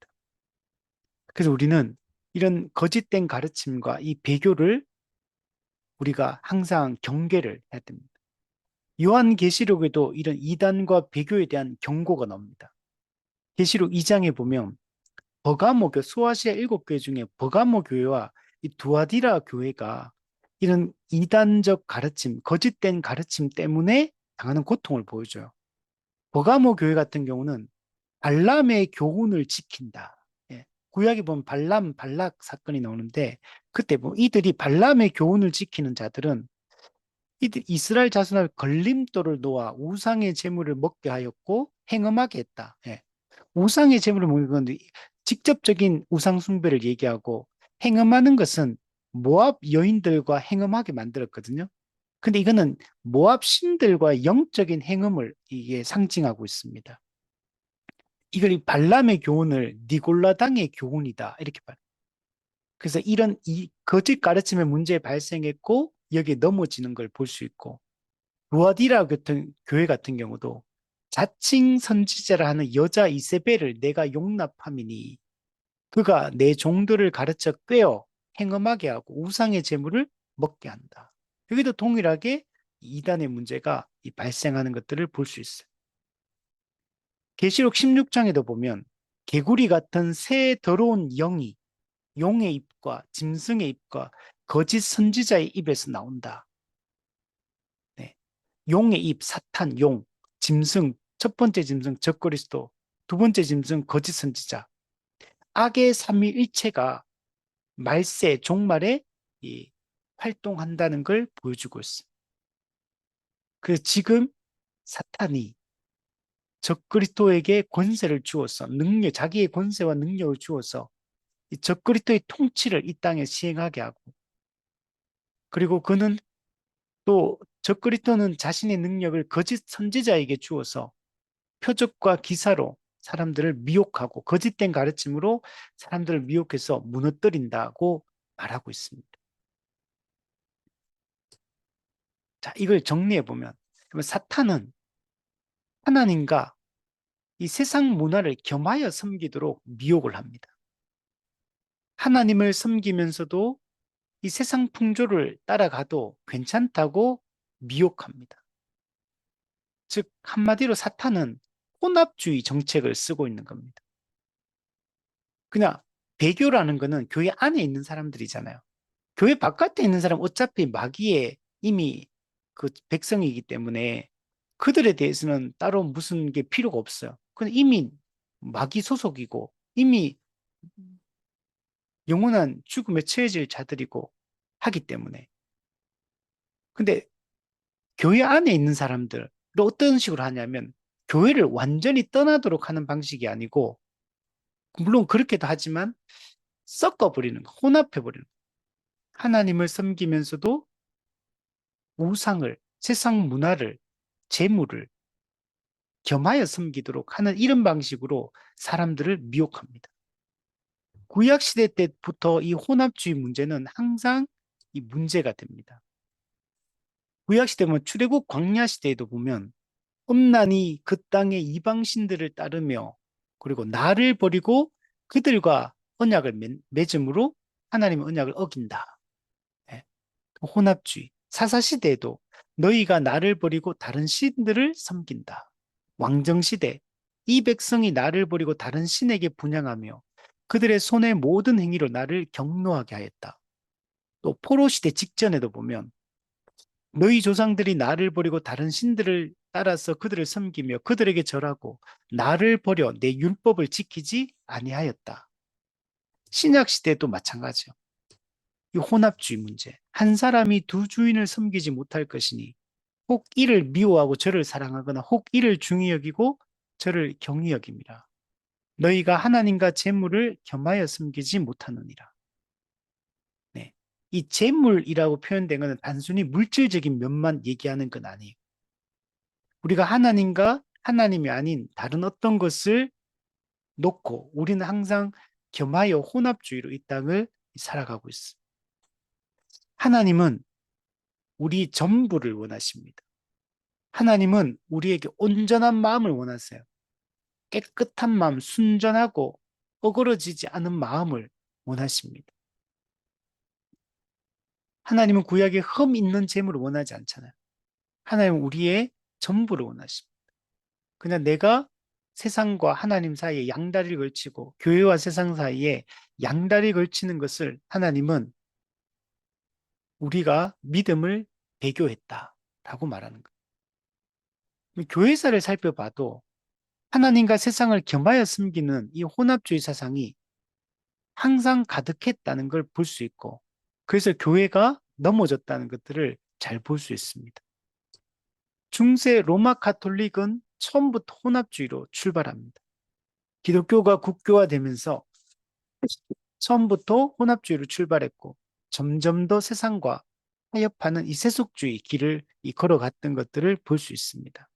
그래서 우리는 이런 거짓된 가르침과 이 배교를 우리가 항상 경계를 해야 됩니다. 요한계시록에도 이런 이단과 배교에 대한 경고가 나옵니다. 계시록 2장에 보면 버가모 교 소아시아 7교회 중에 버가모 교회와 이 두아디라 교회가 이런 이단적 가르침, 거짓된 가르침 때문에 당하는 고통을 보여줘요. 버가모 교회 같은 경우는 발람의 교훈을 지킨다. 예. 구약에 보면 발람, 발락 사건이 나오는데 그때 뭐 이들이 발람의 교훈을 지키는 자들은 이들 이스라엘 자손을 걸림돌을 놓아 우상의 제물을 먹게 하였고 행음하게 했다. 예. 우상의 제물을 먹는 건데 직접적인 우상 숭배를 얘기하고 행음하는 것은 모압 여인들과 행음하게 만들었거든요. 근데 이거는 모압 신들과 영적인 행음을 이게 상징하고 있습니다. 이걸 이 발람의 교훈을 니골라당의 교훈이다 이렇게 봐요. 그래서 이런 이 거짓 가르침의 문제 발생했고 여기에 넘어지는 걸 볼 수 있고 루아디라 같은 교회 같은 경우도 자칭 선지자라 하는 여자 이세벨을 내가 용납함이니 그가 내 종들을 가르쳐 꿰어 행음하게 하고 우상의 제물을 먹게 한다. 여기도 동일하게 이단의 문제가 발생하는 것들을 볼 수 있어요. 계시록 16장에도 보면 개구리 같은 새 더러운 영이 용의 입과 짐승의 입과 거짓 선지자의 입에서 나온다. 네. 용의 입, 사탄, 용, 짐승, 첫 번째 짐승 적그리스도, 두 번째 짐승 거짓 선지자. 악의 삼위일체가 말세 종말에 이 활동한다는 걸 보여주고 있습니다. 그래서 지금 사탄이 적그리스도에게 권세를 주어서 자기의 권세와 능력을 주어서 이 적그리스도의 통치를 이 땅에 시행하게 하고 그리고 그는 또 적그리스도는 자신의 능력을 거짓 선지자에게 주어서 표적과 기사로 사람들을 미혹하고 거짓된 가르침으로 사람들을 미혹해서 무너뜨린다고 말하고 있습니다. 자, 이걸 정리해 보면 그러면 사탄은 하나님과 이 세상 문화를 겸하여 섬기도록 미혹을 합니다. 하나님을 섬기면서도 이 세상 풍조를 따라가도 괜찮다고 미혹합니다. 즉 한마디로 사탄은 혼합주의 정책을 쓰고 있는 겁니다. 그냥 배교라는 거는 교회 안에 있는 사람들이잖아요. 교회 바깥에 있는 사람은 어차피 마귀의 이미 그 백성이기 때문에 그들에 대해서는 따로 무슨 게 필요가 없어요. 그건 이미 마귀 소속이고 이미 영원한 죽음에 처해질 자들이고 하기 때문에. 근데 교회 안에 있는 사람들 어떤 식으로 하냐면 교회를 완전히 떠나도록 하는 방식이 아니고 물론 그렇게도 하지만 섞어버리는 거, 혼합해버리는 거. 하나님을 섬기면서도 우상을, 세상 문화를, 재물을 겸하여 섬기도록 하는 이런 방식으로 사람들을 미혹합니다. 구약 시대 때부터 이 혼합주의 문제는 항상 이 문제가 됩니다. 구약 시대 뭐 출애굽 광야 시대에도 보면 음란이 그 땅의 이방신들을 따르며 그리고 나를 버리고 그들과 언약을 맺음으로 하나님의 언약을 어긴다. 예, 혼합주의. 사사시대에도 너희가 나를 버리고 다른 신들을 섬긴다. 왕정시대. 이 백성이 나를 버리고 다른 신에게 분향하며 그들의 손의 모든 행위로 나를 경노하게 하였다. 또 포로시대 직전에도 보면 너희 조상들이 나를 버리고 다른 신들을 따라서 그들을 섬기며 그들에게 절하고 나를 버려 내 율법을 지키지 아니하였다. 신약 시대도 마찬가지요. 이 혼합주의 문제. 한 사람이 두 주인을 섬기지 못할 것이니 혹 이를 미워하고 저를 사랑하거나 혹 이를 중히 여기고 저를 경히 여김이라. 너희가 하나님과 재물을 겸하여 섬기지 못하느니라. 네. 이 재물이라고 표현된 것은 단순히 물질적인 면만 얘기하는 건 아니에요. 우리가 하나님과 하나님이 아닌 다른 어떤 것을 놓고 우리는 항상 겸하여 혼합주의로 이 땅을 살아가고 있습니다. 하나님은 우리 전부를 원하십니다. 하나님은 우리에게 온전한 마음을 원하세요. 깨끗한 마음, 순전하고 어그러지지 않은 마음을 원하십니다. 하나님은 구약에 흠 있는 재물을 원하지 않잖아요. 하나님은 우리의 전부를 원하십니다. 그냥 내가 세상과 하나님 사이에 양다리를 걸치고 교회와 세상 사이에 양다리 걸치는 것을 하나님은 우리가 믿음을 배교했다라고 말하는 거예요. 교회사를 살펴봐도 하나님과 세상을 겸하여 섬기는 이 혼합주의 사상이 항상 가득했다는 걸 볼 수 있고 그래서 교회가 넘어졌다는 것들을 잘 볼 수 있습니다. 중세 로마 가톨릭은 처음부터 혼합주의로 출발합니다. 기독교가 국교화되면서 처음부터 혼합주의로 출발했고 점점 더 세상과 타협하는 이 세속주의 길을 걸어갔던 것들을 볼 수 있습니다.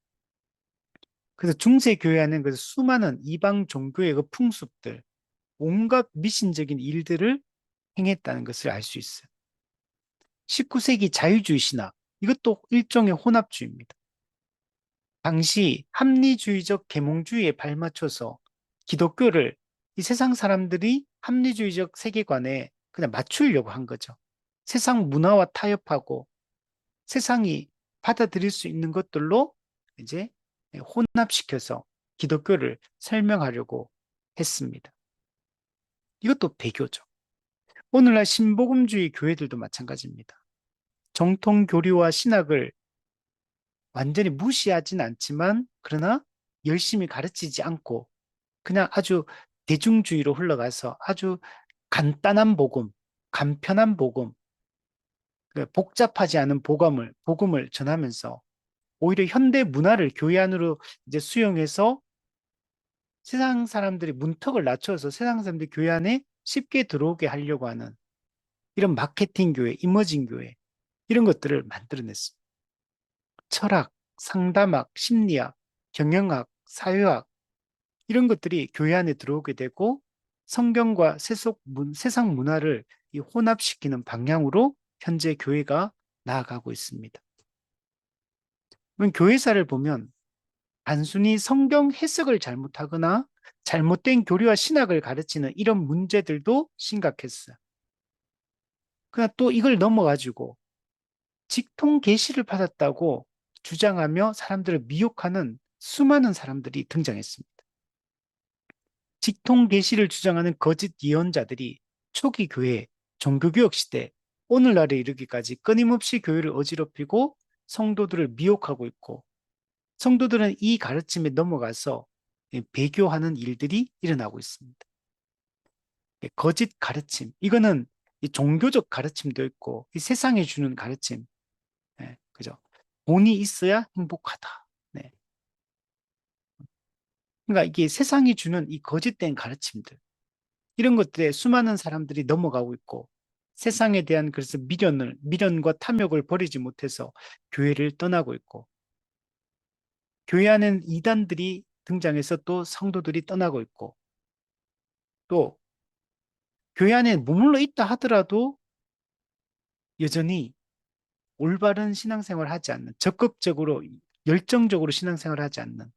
그래서 중세 교회 안에 그 수많은 이방 종교의 그 풍습들, 온갖 미신적인 일들을 행했다는 것을 알 수 있어요. 19세기 자유주의 신학, 이것도 일종의 혼합주의입니다. 당시 합리주의적 계몽주의에 발맞춰서 기독교를 이 세상 사람들이 합리주의적 세계관에 그냥 맞추려고 한 거죠. 세상 문화와 타협하고 세상이 받아들일 수 있는 것들로 이제 혼합시켜서 기독교를 설명하려고 했습니다. 이것도 배교죠. 오늘날 신복음주의 교회들도 마찬가지입니다. 정통 교리와 신학을 완전히 무시하진 않지만 그러나 열심히 가르치지 않고 그냥 아주 대중주의로 흘러가서 아주 간단한 복음, 간편한 복음, 복잡하지 않은 복음을 전하면서 오히려 현대 문화를 교회 안으로 이제 수용해서 세상 사람들이 문턱을 낮춰서 세상 사람들이 교회 안에 쉽게 들어오게 하려고 하는 이런 마케팅 교회, 이머징 교회 이런 것들을 만들어냈습니다. 철학, 상담학, 심리학, 경영학, 사회학 이런 것들이 교회 안에 들어오게 되고 성경과 세상 문화를 혼합시키는 방향으로 현재 교회가 나아가고 있습니다. 교회사를 보면 단순히 성경 해석을 잘못하거나 잘못된 교리와 신학을 가르치는 이런 문제들도 심각했어요. 그러나 또 이걸 넘어가지고 직통 계시를 받았다고 주장하며 사람들을 미혹하는 수많은 사람들이 등장했습니다. 직통 계시를 주장하는 거짓 예언자들이 초기 교회, 종교개혁 시대, 오늘날에 이르기까지 끊임없이 교회를 어지럽히고 성도들을 미혹하고 있고 성도들은 이 가르침에 넘어가서 배교하는 일들이 일어나고 있습니다. 거짓 가르침, 이거는 종교적 가르침도 있고 이 세상에 주는 가르침, 그죠? 돈이 있어야 행복하다. 네. 그러니까 이게 세상이 주는 이 거짓된 가르침들, 이런 것들에 수많은 사람들이 넘어가고 있고 세상에 대한 그래서 미련과 탐욕을 버리지 못해서 교회를 떠나고 있고 교회 안에는 이단들이 등장해서 또 성도들이 떠나고 있고 또 교회 안에 머물러 있다 하더라도 여전히 올바른 신앙생활을 하지 않는, 적극적으로, 열정적으로 신앙생활을 하지 않는,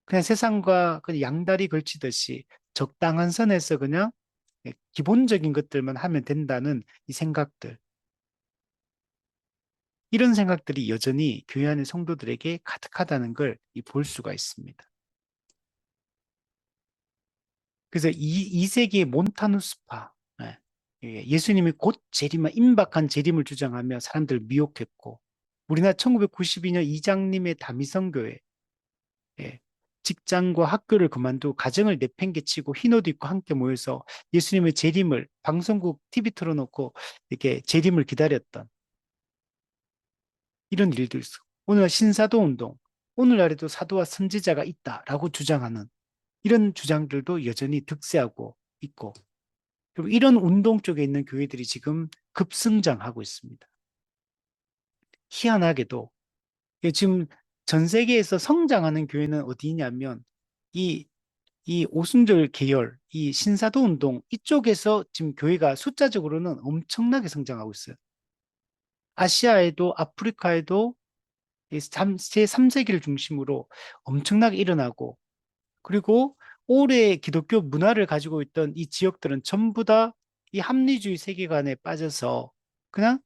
그냥 세상과 그냥 양다리 걸치듯이 적당한 선에서 그냥 기본적인 것들만 하면 된다는 이 생각들, 이런 생각들이 여전히 교회 안의 성도들에게 가득하다는 걸 볼 수가 있습니다. 그래서 이 세기의 몬타누스파, 예수님이 곧 재림한 임박한 재림을 주장하며 사람들을 미혹했고, 우리나라 1992년 이장님의 다미성교회, 예, 직장과 학교를 그만두고 가정을 내팽개치고 흰옷 입고 함께 모여서 예수님의 재림을 방송국 TV 틀어놓고 이렇게 재림을 기다렸던 이런 일도 있어. 오늘날 신사도 운동, 오늘날에도 사도와 선지자가 있다라고 주장하는 이런 주장들도 여전히 득세하고 있고, 그리고 이런 운동 쪽에 있는 교회들이 지금 급성장하고 있습니다. 희한하게도 지금 전 세계에서 성장하는 교회는 어디냐면 이, 이 오순절 계열, 이 신사도 운동 이쪽에서 지금 교회가 숫자적으로는 엄청나게 성장하고 있어요. 아시아에도 아프리카에도 제3세기를 중심으로 엄청나게 일어나고, 그리고 오래 기독교 문화를 가지고 있던 이 지역들은 전부 다 이 합리주의 세계관에 빠져서 그냥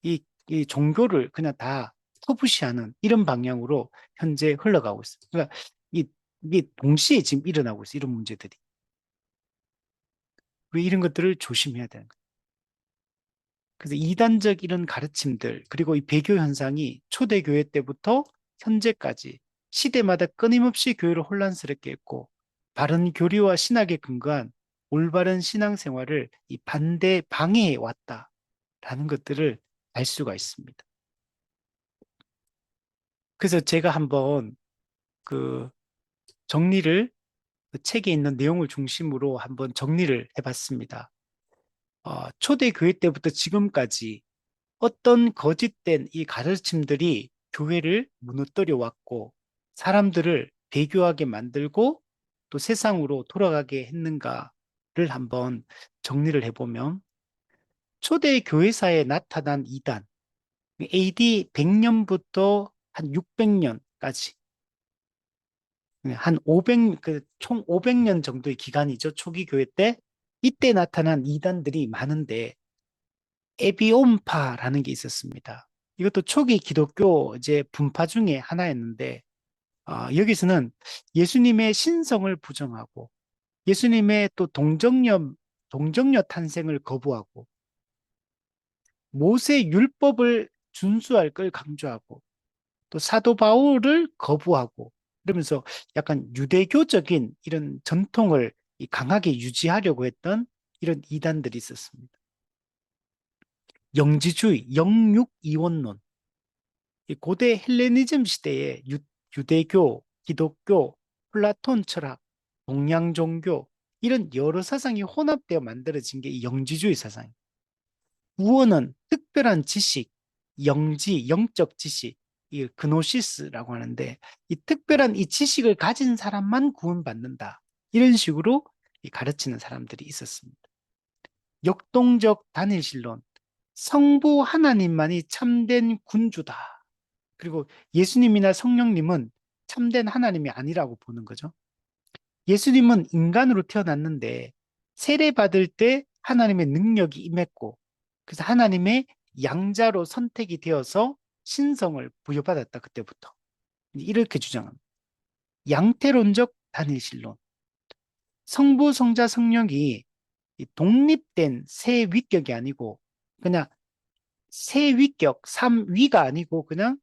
이 종교를 그냥 다 터부시하는 이런 방향으로 현재 흘러가고 있어요. 그러니까 이, 이게 동시에 지금 일어나고 있어요. 이런 문제들이. 그리고 이런 것들을 조심해야 되는 거예요. 그래서 이단적 이런 가르침들, 그리고 이 배교 현상이 초대교회 때부터 현재까지 시대마다 끊임없이 교회를 혼란스럽게 했고, 바른 교리와 신학에 근거한 올바른 신앙생활을 이 방해해 왔다라는 것들을 알 수가 있습니다. 그래서 제가 한번 그 정리를, 그 책에 있는 내용을 중심으로 한번 정리를 해봤습니다. 초대교회 때부터 지금까지 어떤 거짓된 이 가르침들이 교회를 무너뜨려 왔고 사람들을 배교하게 만들고 또 세상으로 돌아가게 했는가를 한번 정리를 해보면, 초대 교회사에 나타난 이단, AD 100년부터 한 600년까지 한 500, 총 500년 정도의 기간이죠. 초기 교회 때. 이때 나타난 이단들이 많은데, 에비온파라는 게 있었습니다. 이것도 초기 기독교 이제 분파 중에 하나였는데, 여기서는 예수님의 신성을 부정하고, 예수님의 또 동정녀 탄생을 거부하고, 모세 율법을 준수할 걸 강조하고, 또 사도 바울을 거부하고, 이러면서 약간 유대교적인 이런 전통을 강하게 유지하려고 했던 이런 이단들이 있었습니다. 영지주의, 영육이원론, 이 고대 헬레니즘 시대에 유대교, 기독교, 플라톤 철학, 동양 종교, 이런 여러 사상이 혼합되어 만들어진 게 이 영지주의 사상입니다. 우원은 특별한 지식, 영적 지식, 이 그노시스라고 하는데, 이 특별한 이 지식을 가진 사람만 구원받는다. 이런 식으로 가르치는 사람들이 있었습니다. 역동적 단일신론, 성부 하나님만이 참된 군주다. 그리고 예수님이나 성령님은 참된 하나님이 아니라고 보는 거죠. 예수님은 인간으로 태어났는데 세례받을 때 하나님의 능력이 임했고, 그래서 하나님의 양자로 선택이 되어서 신성을 부여받았다. 그때부터 이렇게 주장합니다. 양태론적 단일신론, 성부 성자 성령이 독립된 세 위격이 아니고 그냥 세 위격, 삼위가 아니고 그냥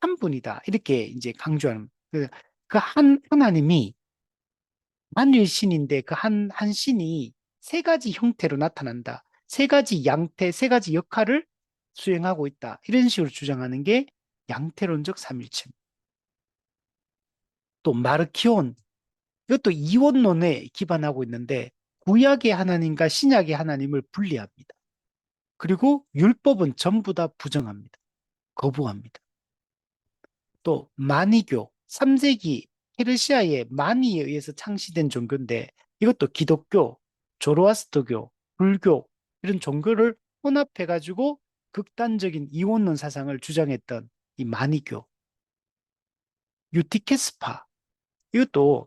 한 분이다. 이렇게 이제 강조하는. 그 하나님이 만일신인데 그 한 신이 세 가지 형태로 나타난다. 세 가지 양태, 세 가지 역할을 수행하고 있다. 이런 식으로 주장하는 게 양태론적 삼일체. 또 마르키온, 이것도 이원론에 기반하고 있는데 구약의 하나님과 신약의 하나님을 분리합니다. 그리고 율법은 전부 다 부정합니다. 거부합니다. 또 마니교, 3세기 페르시아의 마니에 의해서 창시된 종교인데 이것도 기독교, 조로아스터교, 불교 이런 종교를 혼합해가지고 극단적인 이원론 사상을 주장했던 이 마니교, 유티케스파 이것도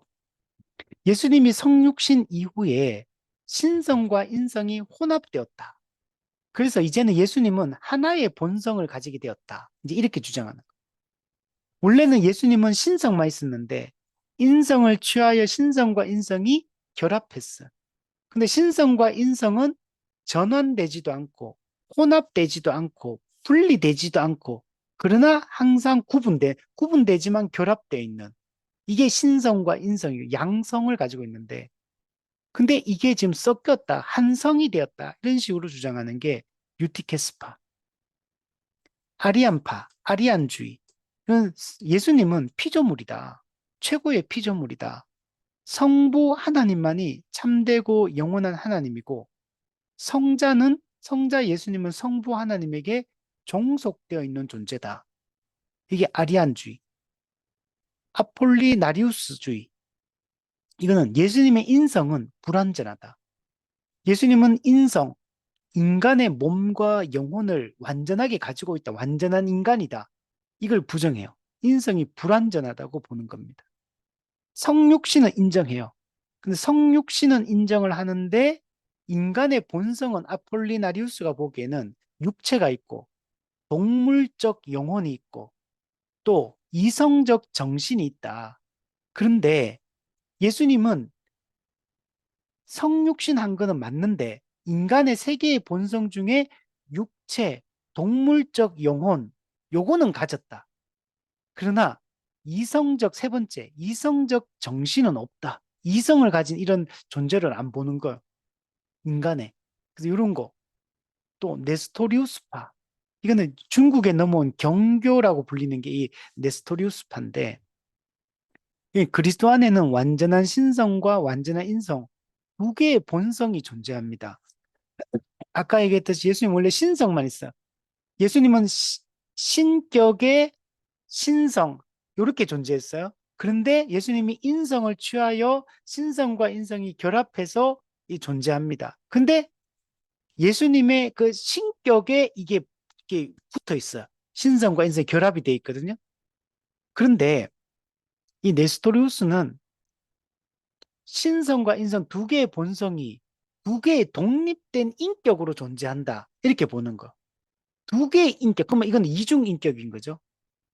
예수님이 성육신 이후에 신성과 인성이 혼합되었다. 그래서 이제는 예수님은 하나의 본성을 가지게 되었다. 이제 이렇게 주장하는 거예요. 원래는 예수님은 신성만 있었는데 인성을 취하여 신성과 인성이 결합했어. 근데 신성과 인성은 전환되지도 않고 혼합되지도 않고 분리되지도 않고 그러나 항상 구분되지만 결합되어 있는 이게 신성과 인성이에요. 양성을 가지고 있는데 근데 이게 지금 섞였다. 한성이 되었다. 이런 식으로 주장하는 게 유티케스파, 아리안파, 아리안주의. 예수님은 피조물이다. 최고의 피조물이다. 성부 하나님만이 참되고 영원한 하나님이고 성자 예수님은 성부 하나님에게 종속되어 있는 존재다. 이게 아리안주의. 아폴리나리우스주의. 이거는 예수님의 인성은 불완전하다. 예수님은 인간의 몸과 영혼을 완전하게 가지고 있다. 완전한 인간이다. 이걸 부정해요. 인성이 불완전하다고 보는 겁니다. 성육신은 인정해요. 근데 성육신은 인정을 하는데 인간의 본성은 아폴리나리우스가 보기에는 육체가 있고 동물적 영혼이 있고 또 이성적 정신이 있다. 그런데 예수님은 성육신 한 거는 맞는데 인간의 세 개의 본성 중에 육체, 동물적 영혼, 요거는 가졌다. 그러나 세 번째, 이성적 정신은 없다. 이성을 가진 이런 존재를 안 보는 거, 인간의. 그래서 이런 거. 또 네스토리우스파. 이거는 중국에 넘어온 경교라고 불리는 게 이 네스토리우스파인데 이 그리스도 안에는 완전한 신성과 완전한 인성 두 개의 본성이 존재합니다. 아까 얘기했듯이 예수님 원래 신성만 있어요. 예수님은 신격의 신성 이렇게 존재했어요. 그런데 예수님이 인성을 취하여 신성과 인성이 결합해서 존재합니다. 근데 예수님의 그 신격에 이게 붙어 있어요. 신성과 인성이 결합이 돼 있거든요. 그런데 이 네스토리우스는 신성과 인성 두 개의 본성이 두 개의 독립된 인격으로 존재한다. 이렇게 보는 거. 두 개의 인격. 그러면 이건 이중인격인 거죠.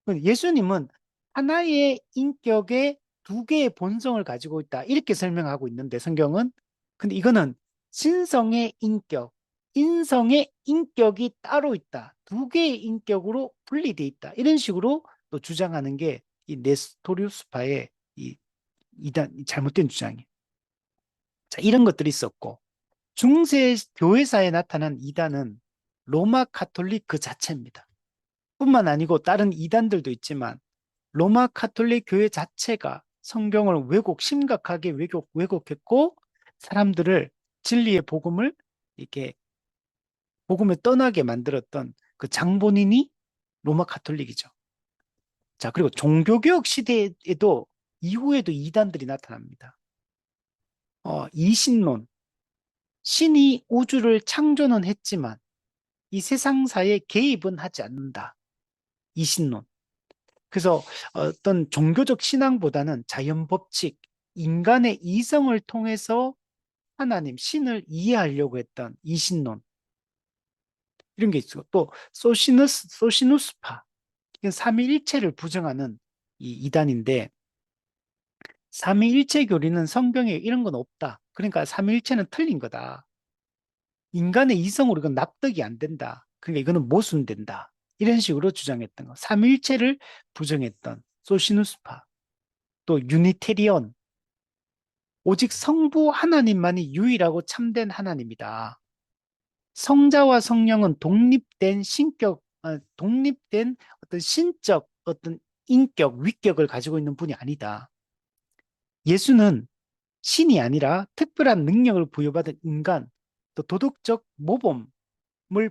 예수님은 하나의 인격에 두 개의 본성을 가지고 있다. 이렇게 설명하고 있는데 성경은. 근데 이거는 신성의 인격, 인성의 인격이 따로 있다. 두 개의 인격으로 분리돼 있다. 이런 식으로 또 주장하는 게 이 네스토리우스파의 이 잘못된 주장이에요. 자, 이런 것들이 있었고 중세 교회사에 나타난 이단은 로마 카톨릭 그 자체입니다. 뿐만 아니고 다른 이단들도 있지만 로마 카톨릭 교회 자체가 성경을 심각하게 왜곡했고 사람들을 진리의 복음을 이렇게 복음을 떠나게 만들었던 그 장본인이 로마 카톨릭이죠. 자, 그리고 종교개혁 시대에도 이후에도 이단들이 나타납니다. 이신론, 신이 우주를 창조는 했지만 이 세상사에 개입은 하지 않는다. 이신론. 그래서 어떤 종교적 신앙보다는 자연 법칙, 인간의 이성을 통해서 하나님, 신을 이해하려고 했던 이신론. 이런 게 있고 또 소시누스파. 이건 삼위일체를 부정하는 이 이단인데 삼위일체 교리는 성경에 이런 건 없다. 그러니까 삼위일체는 틀린 거다. 인간의 이성으로 이건 납득이 안 된다. 그러니까 이거는 모순된다. 이런 식으로 주장했던 거. 삼위일체를 부정했던 소시누스파. 또 유니테리언. 오직 성부 하나님만이 유일하고 참된 하나님이다. 성자와 성령은 독립된 어떤 신적 어떤 인격, 위격을 가지고 있는 분이 아니다. 예수는 신이 아니라 특별한 능력을 부여받은 인간, 또 도덕적 모범을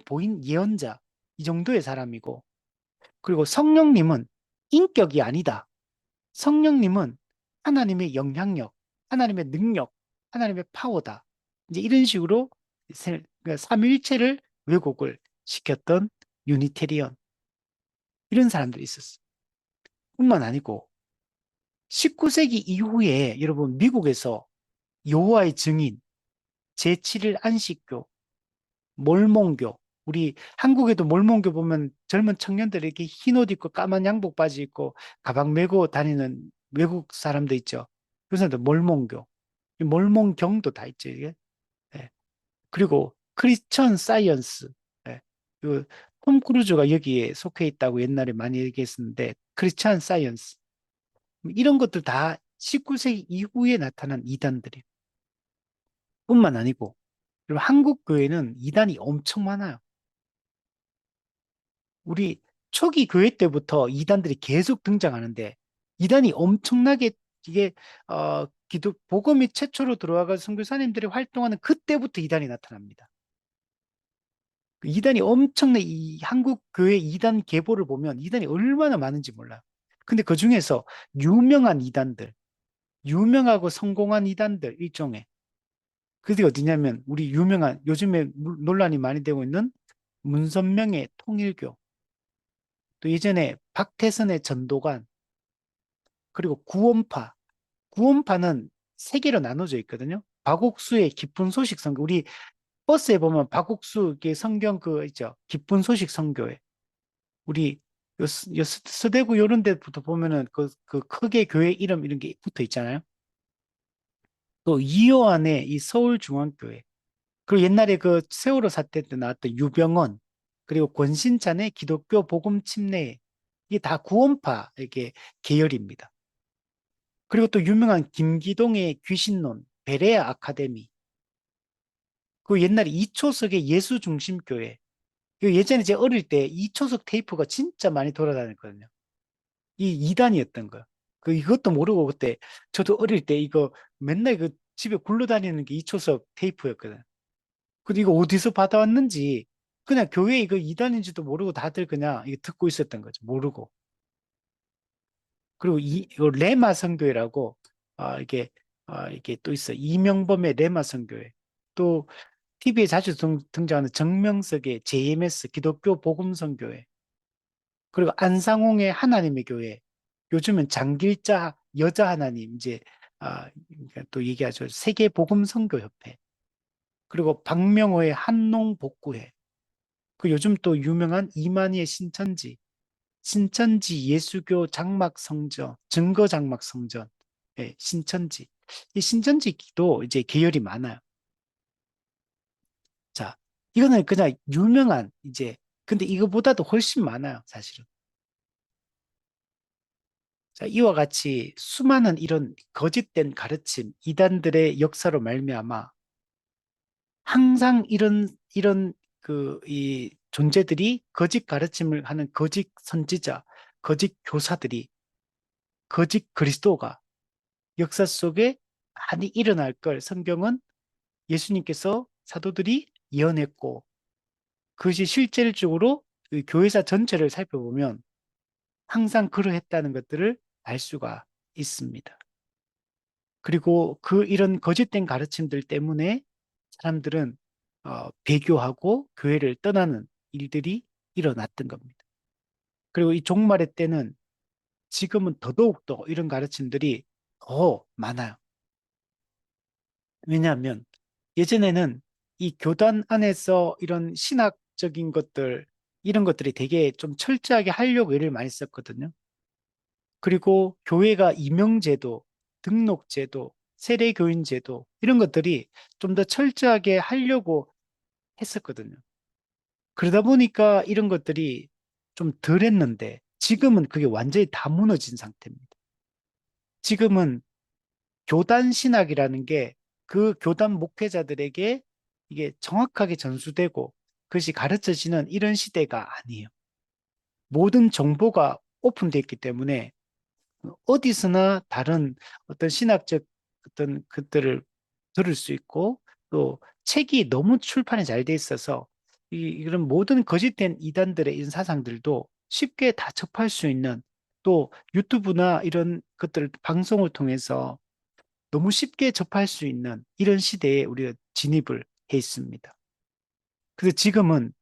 보인 예언자, 이 정도의 사람이고, 그리고 성령님은 인격이 아니다. 성령님은 하나님의 영향력, 하나님의 능력, 하나님의 파워다. 이제 이런 식으로 그러니까 삼위일체를 왜곡을 시켰던 유니테리언 이런 사람들이 있었어요. 뿐만 아니고 19세기 이후에 여러분 미국에서 여호와의 증인, 제7일 안식교, 몰몬교, 우리 한국에도 몰몬교 보면 젊은 청년들이 이렇게 흰 옷 입고 까만 양복 바지 입고 가방 메고 다니는 외국 사람도 있죠. 그 사람들 몰몬교, 몰몬경도 다 있죠. 이게. 예. 그리고 크리스천 사이언스, 예. 그톰 크루즈가 여기에 속해 있다고 옛날에 많이 얘기했었는데 크리스천 사이언스 이런 것들 다 19세기 이후에 나타난 이단들이에요. 뿐만 아니고 여러분, 한국 교회는 이단이 엄청 많아요. 우리 초기 교회 때부터 이단들이 계속 등장하는데 이단이 엄청나게 이게 기독 복음이 최초로 들어와가 선교사님들이 활동하는 그때부터 이단이 나타납니다. 그 이단이 엄청난 이 한국 교회 이단 계보를 보면 이단이 얼마나 많은지 몰라요. 근데 그 중에서 유명한 이단들, 유명하고 성공한 이단들 일종의 그게 어디냐면 우리 유명한 요즘에 논란이 많이 되고 있는 문선명의 통일교 또 예전에 박태선의 전도관 그리고 구원파 구원파는 세 개로 나눠져 있거든요. 박옥수의 기쁜 소식 선교 우리 버스에 보면 박옥수 성경 그 있죠. 기쁜 소식 선교회 우리 서대구 이런 데부터 보면은 그 크게 교회 이름 이런 게 붙어 있잖아요. 또 이효안의 이 서울중앙교회 그리고 옛날에 그 세월호 사태 때 나왔던 유병언, 그리고 권신찬의 기독교 복음 침례, 이게 다 구원파, 이게 계열입니다. 그리고 또 유명한 김기동의 귀신론, 베레아 아카데미, 그 옛날에 이초석의 예수중심교회, 그 예전에 제 어릴 때 이초석 테이프가 진짜 많이 돌아다녔거든요. 이 이단이었던 거예요. 그 이것도 모르고 그때 저도 어릴 때 이거 맨날 그 집에 굴러다니는 게 이초석 테이프였거든. 근데 이거 어디서 받아왔는지 그냥 교회 이거 이단인지도 모르고 다들 그냥 이거 듣고 있었던 거죠. 모르고. 그리고 이거 레마 선교회라고 이게 이게 또 있어. 이명범의 레마 선교회. 또 TV에 자주 등장하는 정명석의 JMS 기독교 복음 선교회. 그리고 안상홍의 하나님의 교회. 요즘은 장길자 여자 하나님 이제 그러니까 또 얘기하죠. 세계 복음 선교 협회. 그리고 박명호의 한농 복구회. 그 요즘 또 유명한 이만희의 신천지, 신천지 예수교 장막 성전, 증거 장막 성전, 예, 신천지. 이 신천지도 이제 계열이 많아요. 자, 이거는 그냥 유명한 이제, 근데 이거보다도 훨씬 많아요, 사실은. 자, 이와 같이 수많은 이런 거짓된 가르침, 이단들의 역사로 말미암아 항상 이런 이 존재들이 거짓 가르침을 하는 거짓 선지자, 거짓 교사들이 거짓 그리스도가 역사 속에 많이 일어날 걸 성경은 예수님께서 사도들이 예언했고 그것이 실질적으로 그 교회사 전체를 살펴보면 항상 그러했다는 것들을 알 수가 있습니다. 그리고 그 이런 거짓된 가르침들 때문에 사람들은 배교하고 교회를 떠나는 일들이 일어났던 겁니다. 그리고 이 종말의 때는 지금은 더더욱더 이런 가르침들이 더 많아요. 왜냐하면 예전에는 이 교단 안에서 이런 신학적인 것들, 이런 것들이 되게 좀 철저하게 하려고 애를 많이 썼거든요. 그리고 교회가 임명제도, 등록제도, 세례교인제도, 이런 것들이 좀 더 철저하게 하려고 했었거든요. 그러다 보니까 이런 것들이 좀 덜 했는데 지금은 그게 완전히 다 무너진 상태입니다. 지금은 교단 신학이라는 게 그 교단 목회자들에게 이게 정확하게 전수되고 그것이 가르쳐지는 이런 시대가 아니에요. 모든 정보가 오픈되어 있기 때문에 어디서나 다른 어떤 신학적 어떤 것들을 들을 수 있고 또 책이 너무 출판이 잘 돼 있어서 이런 모든 거짓된 이단들의 이런 사상들도 쉽게 다 접할 수 있는 또 유튜브나 이런 것들 방송을 통해서 너무 쉽게 접할 수 있는 이런 시대에 우리가 진입을 해 있습니다. 그래서 지금은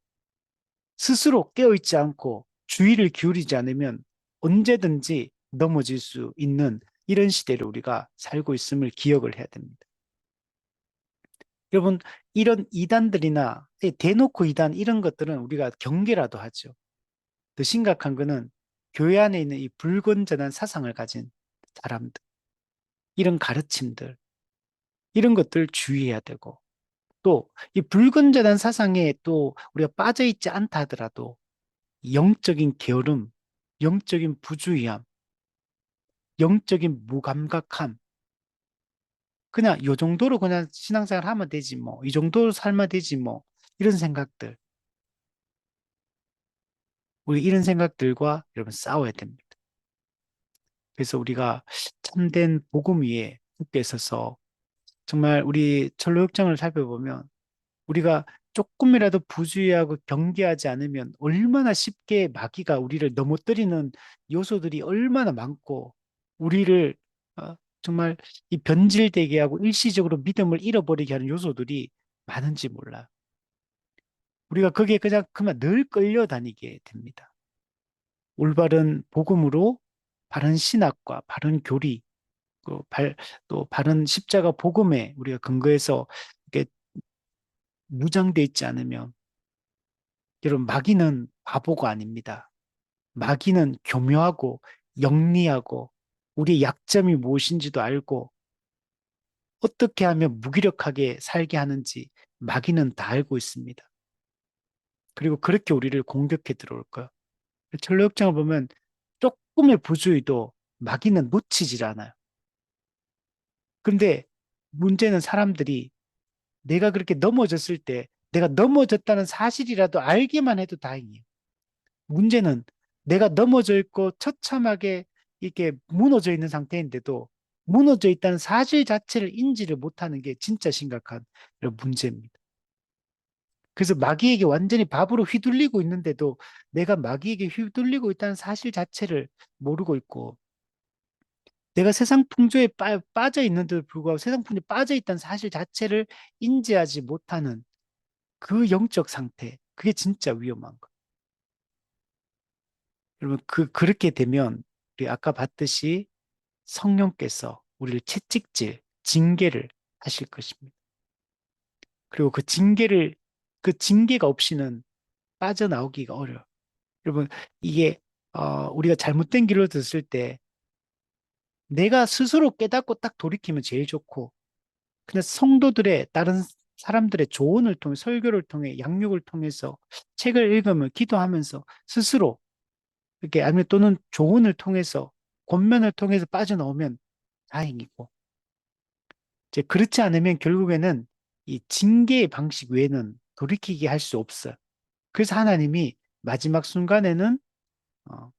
스스로 깨어있지 않고 주의를 기울이지 않으면 언제든지 넘어질 수 있는 이런 시대를 우리가 살고 있음을 기억을 해야 됩니다. 여러분, 이런 이단들이나 대놓고 이단 이런 것들은 우리가 경계라도 하죠. 더 심각한 거는 교회 안에 있는 이 불건전한 사상을 가진 사람들, 이런 가르침들, 이런 것들 주의해야 되고, 또 이 불건전한 사상에 또 우리가 빠져 있지 않다 하더라도 영적인 게으름, 영적인 부주의함, 영적인 무감각함, 그냥 요 정도로 그냥 신앙생활 하면 되지 뭐, 이 정도로 살면 되지 뭐, 이런 생각들, 우리 이런 생각들과 여러분 싸워야 됩니다. 그래서 우리가 참된 복음 위에 굳게 서서 정말 우리 전로역정을 살펴보면 우리가 조금이라도 부주의하고 경계하지 않으면 얼마나 쉽게 마귀가 우리를 넘어뜨리는 요소들이 얼마나 많고 우리를 정말 이 변질되게 하고 일시적으로 믿음을 잃어버리게 하는 요소들이 많은지 몰라요. 우리가 거기에 그만 늘 끌려다니게 됩니다. 올바른 복음으로 바른 신학과 바른 교리, 또 바른 십자가 복음에 우리가 근거해서 이렇게 무장돼 있지 않으면 여러분 마귀는 바보가 아닙니다. 마귀는 교묘하고 영리하고 우리의 약점이 무엇인지도 알고 어떻게 하면 무기력하게 살게 하는지 마귀는 다 알고 있습니다. 그리고 그렇게 우리를 공격해 들어올 거예요. 전력장을 보면 조금의 부주의도 마귀는 놓치질 않아요. 근데 문제는 사람들이 내가 그렇게 넘어졌을 때 내가 넘어졌다는 사실이라도 알기만 해도 다행이에요. 문제는 내가 넘어져 있고 처참하게 이렇게 무너져 있는 상태인데도 무너져 있다는 사실 자체를 인지를 못하는 게 진짜 심각한 문제입니다. 그래서 마귀에게 완전히 밥으로 휘둘리고 있는데도 내가 마귀에게 휘둘리고 있다는 사실 자체를 모르고 있고 내가 세상 풍조에 빠져 있는데도 불구하고 세상 풍조에 빠져 있다는 사실 자체를 인지하지 못하는 그 영적 상태, 그게 진짜 위험한 거예요. 여러분, 그렇게 되면 우리 아까 봤듯이 성령께서 우리를 채찍질, 징계를 하실 것입니다. 그리고 그 징계가 없이는 빠져나오기가 어려워요. 여러분, 이게, 우리가 잘못된 길로 들었을 때 내가 스스로 깨닫고 딱 돌이키면 제일 좋고, 근데 성도들의 다른 사람들의 조언을 통해, 설교를 통해, 양육을 통해서 책을 읽으면 기도하면서 스스로 이렇게 아니면 또는 조언을 통해서 권면을 통해서 빠져나오면 다행이고, 이제 그렇지 않으면 결국에는 이 징계의 방식 외에는 돌이키게 할 수 없어요. 그래서 하나님이 마지막 순간에는 어,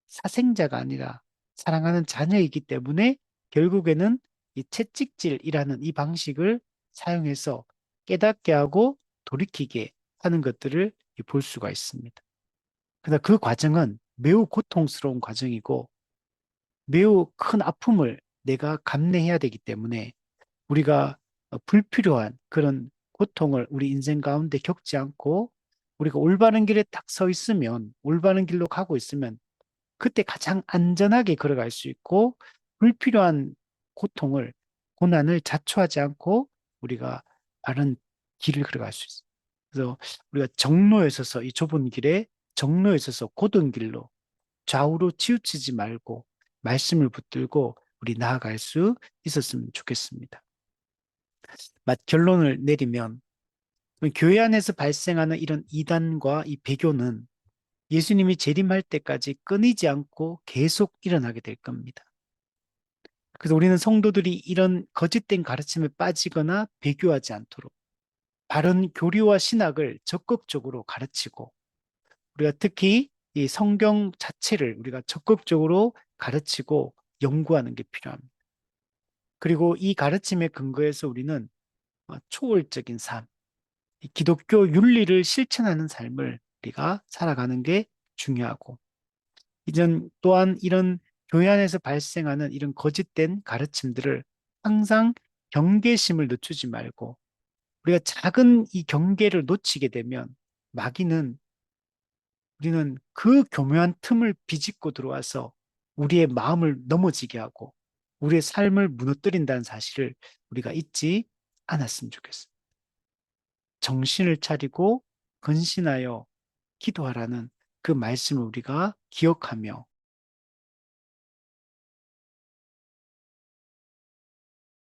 사생자가 아니라 사랑하는 자녀이기 때문에 결국에는 이 채찍질이라는 이 방식을 사용해서 깨닫게 하고 돌이키게 하는 것들을 볼 수가 있습니다. 그러나 그 과정은 매우 고통스러운 과정이고 매우 큰 아픔을 내가 감내해야 되기 때문에 우리가 불필요한 그런 고통을 우리 인생 가운데 겪지 않고 우리가 올바른 길에 딱 서 있으면, 올바른 길로 가고 있으면 그때 가장 안전하게 걸어갈 수 있고 불필요한 고통을, 고난을 자초하지 않고 우리가 바른 길을 걸어갈 수 있어요. 그래서 우리가 정로에 서서 이 좁은 길에 정로에 서서 곧은 길로 좌우로 치우치지 말고 말씀을 붙들고 우리 나아갈 수 있었으면 좋겠습니다. 결론을 내리면 교회 안에서 발생하는 이런 이단과 이 배교는 예수님이 재림할 때까지 끊이지 않고 계속 일어나게 될 겁니다. 그래서 우리는 성도들이 이런 거짓된 가르침에 빠지거나 배교하지 않도록 바른 교리와 신학을 적극적으로 가르치고 우리가 특히 이 성경 자체를 우리가 적극적으로 가르치고 연구하는 게 필요합니다. 그리고 이 가르침에 근거해서 우리는 초월적인 삶, 기독교 윤리를 실천하는 삶을 우리가 살아가는 게 중요하고, 이전 또한 이런 교회 안에서 발생하는 이런 거짓된 가르침들을 항상 경계심을 늦추지 말고 우리가 작은 이 경계를 놓치게 되면 마귀는 우리는 그 교묘한 틈을 비집고 들어와서 우리의 마음을 넘어지게 하고 우리의 삶을 무너뜨린다는 사실을 우리가 잊지 않았으면 좋겠습니다. 정신을 차리고 근신하여 기도하라는 그 말씀을 우리가 기억하며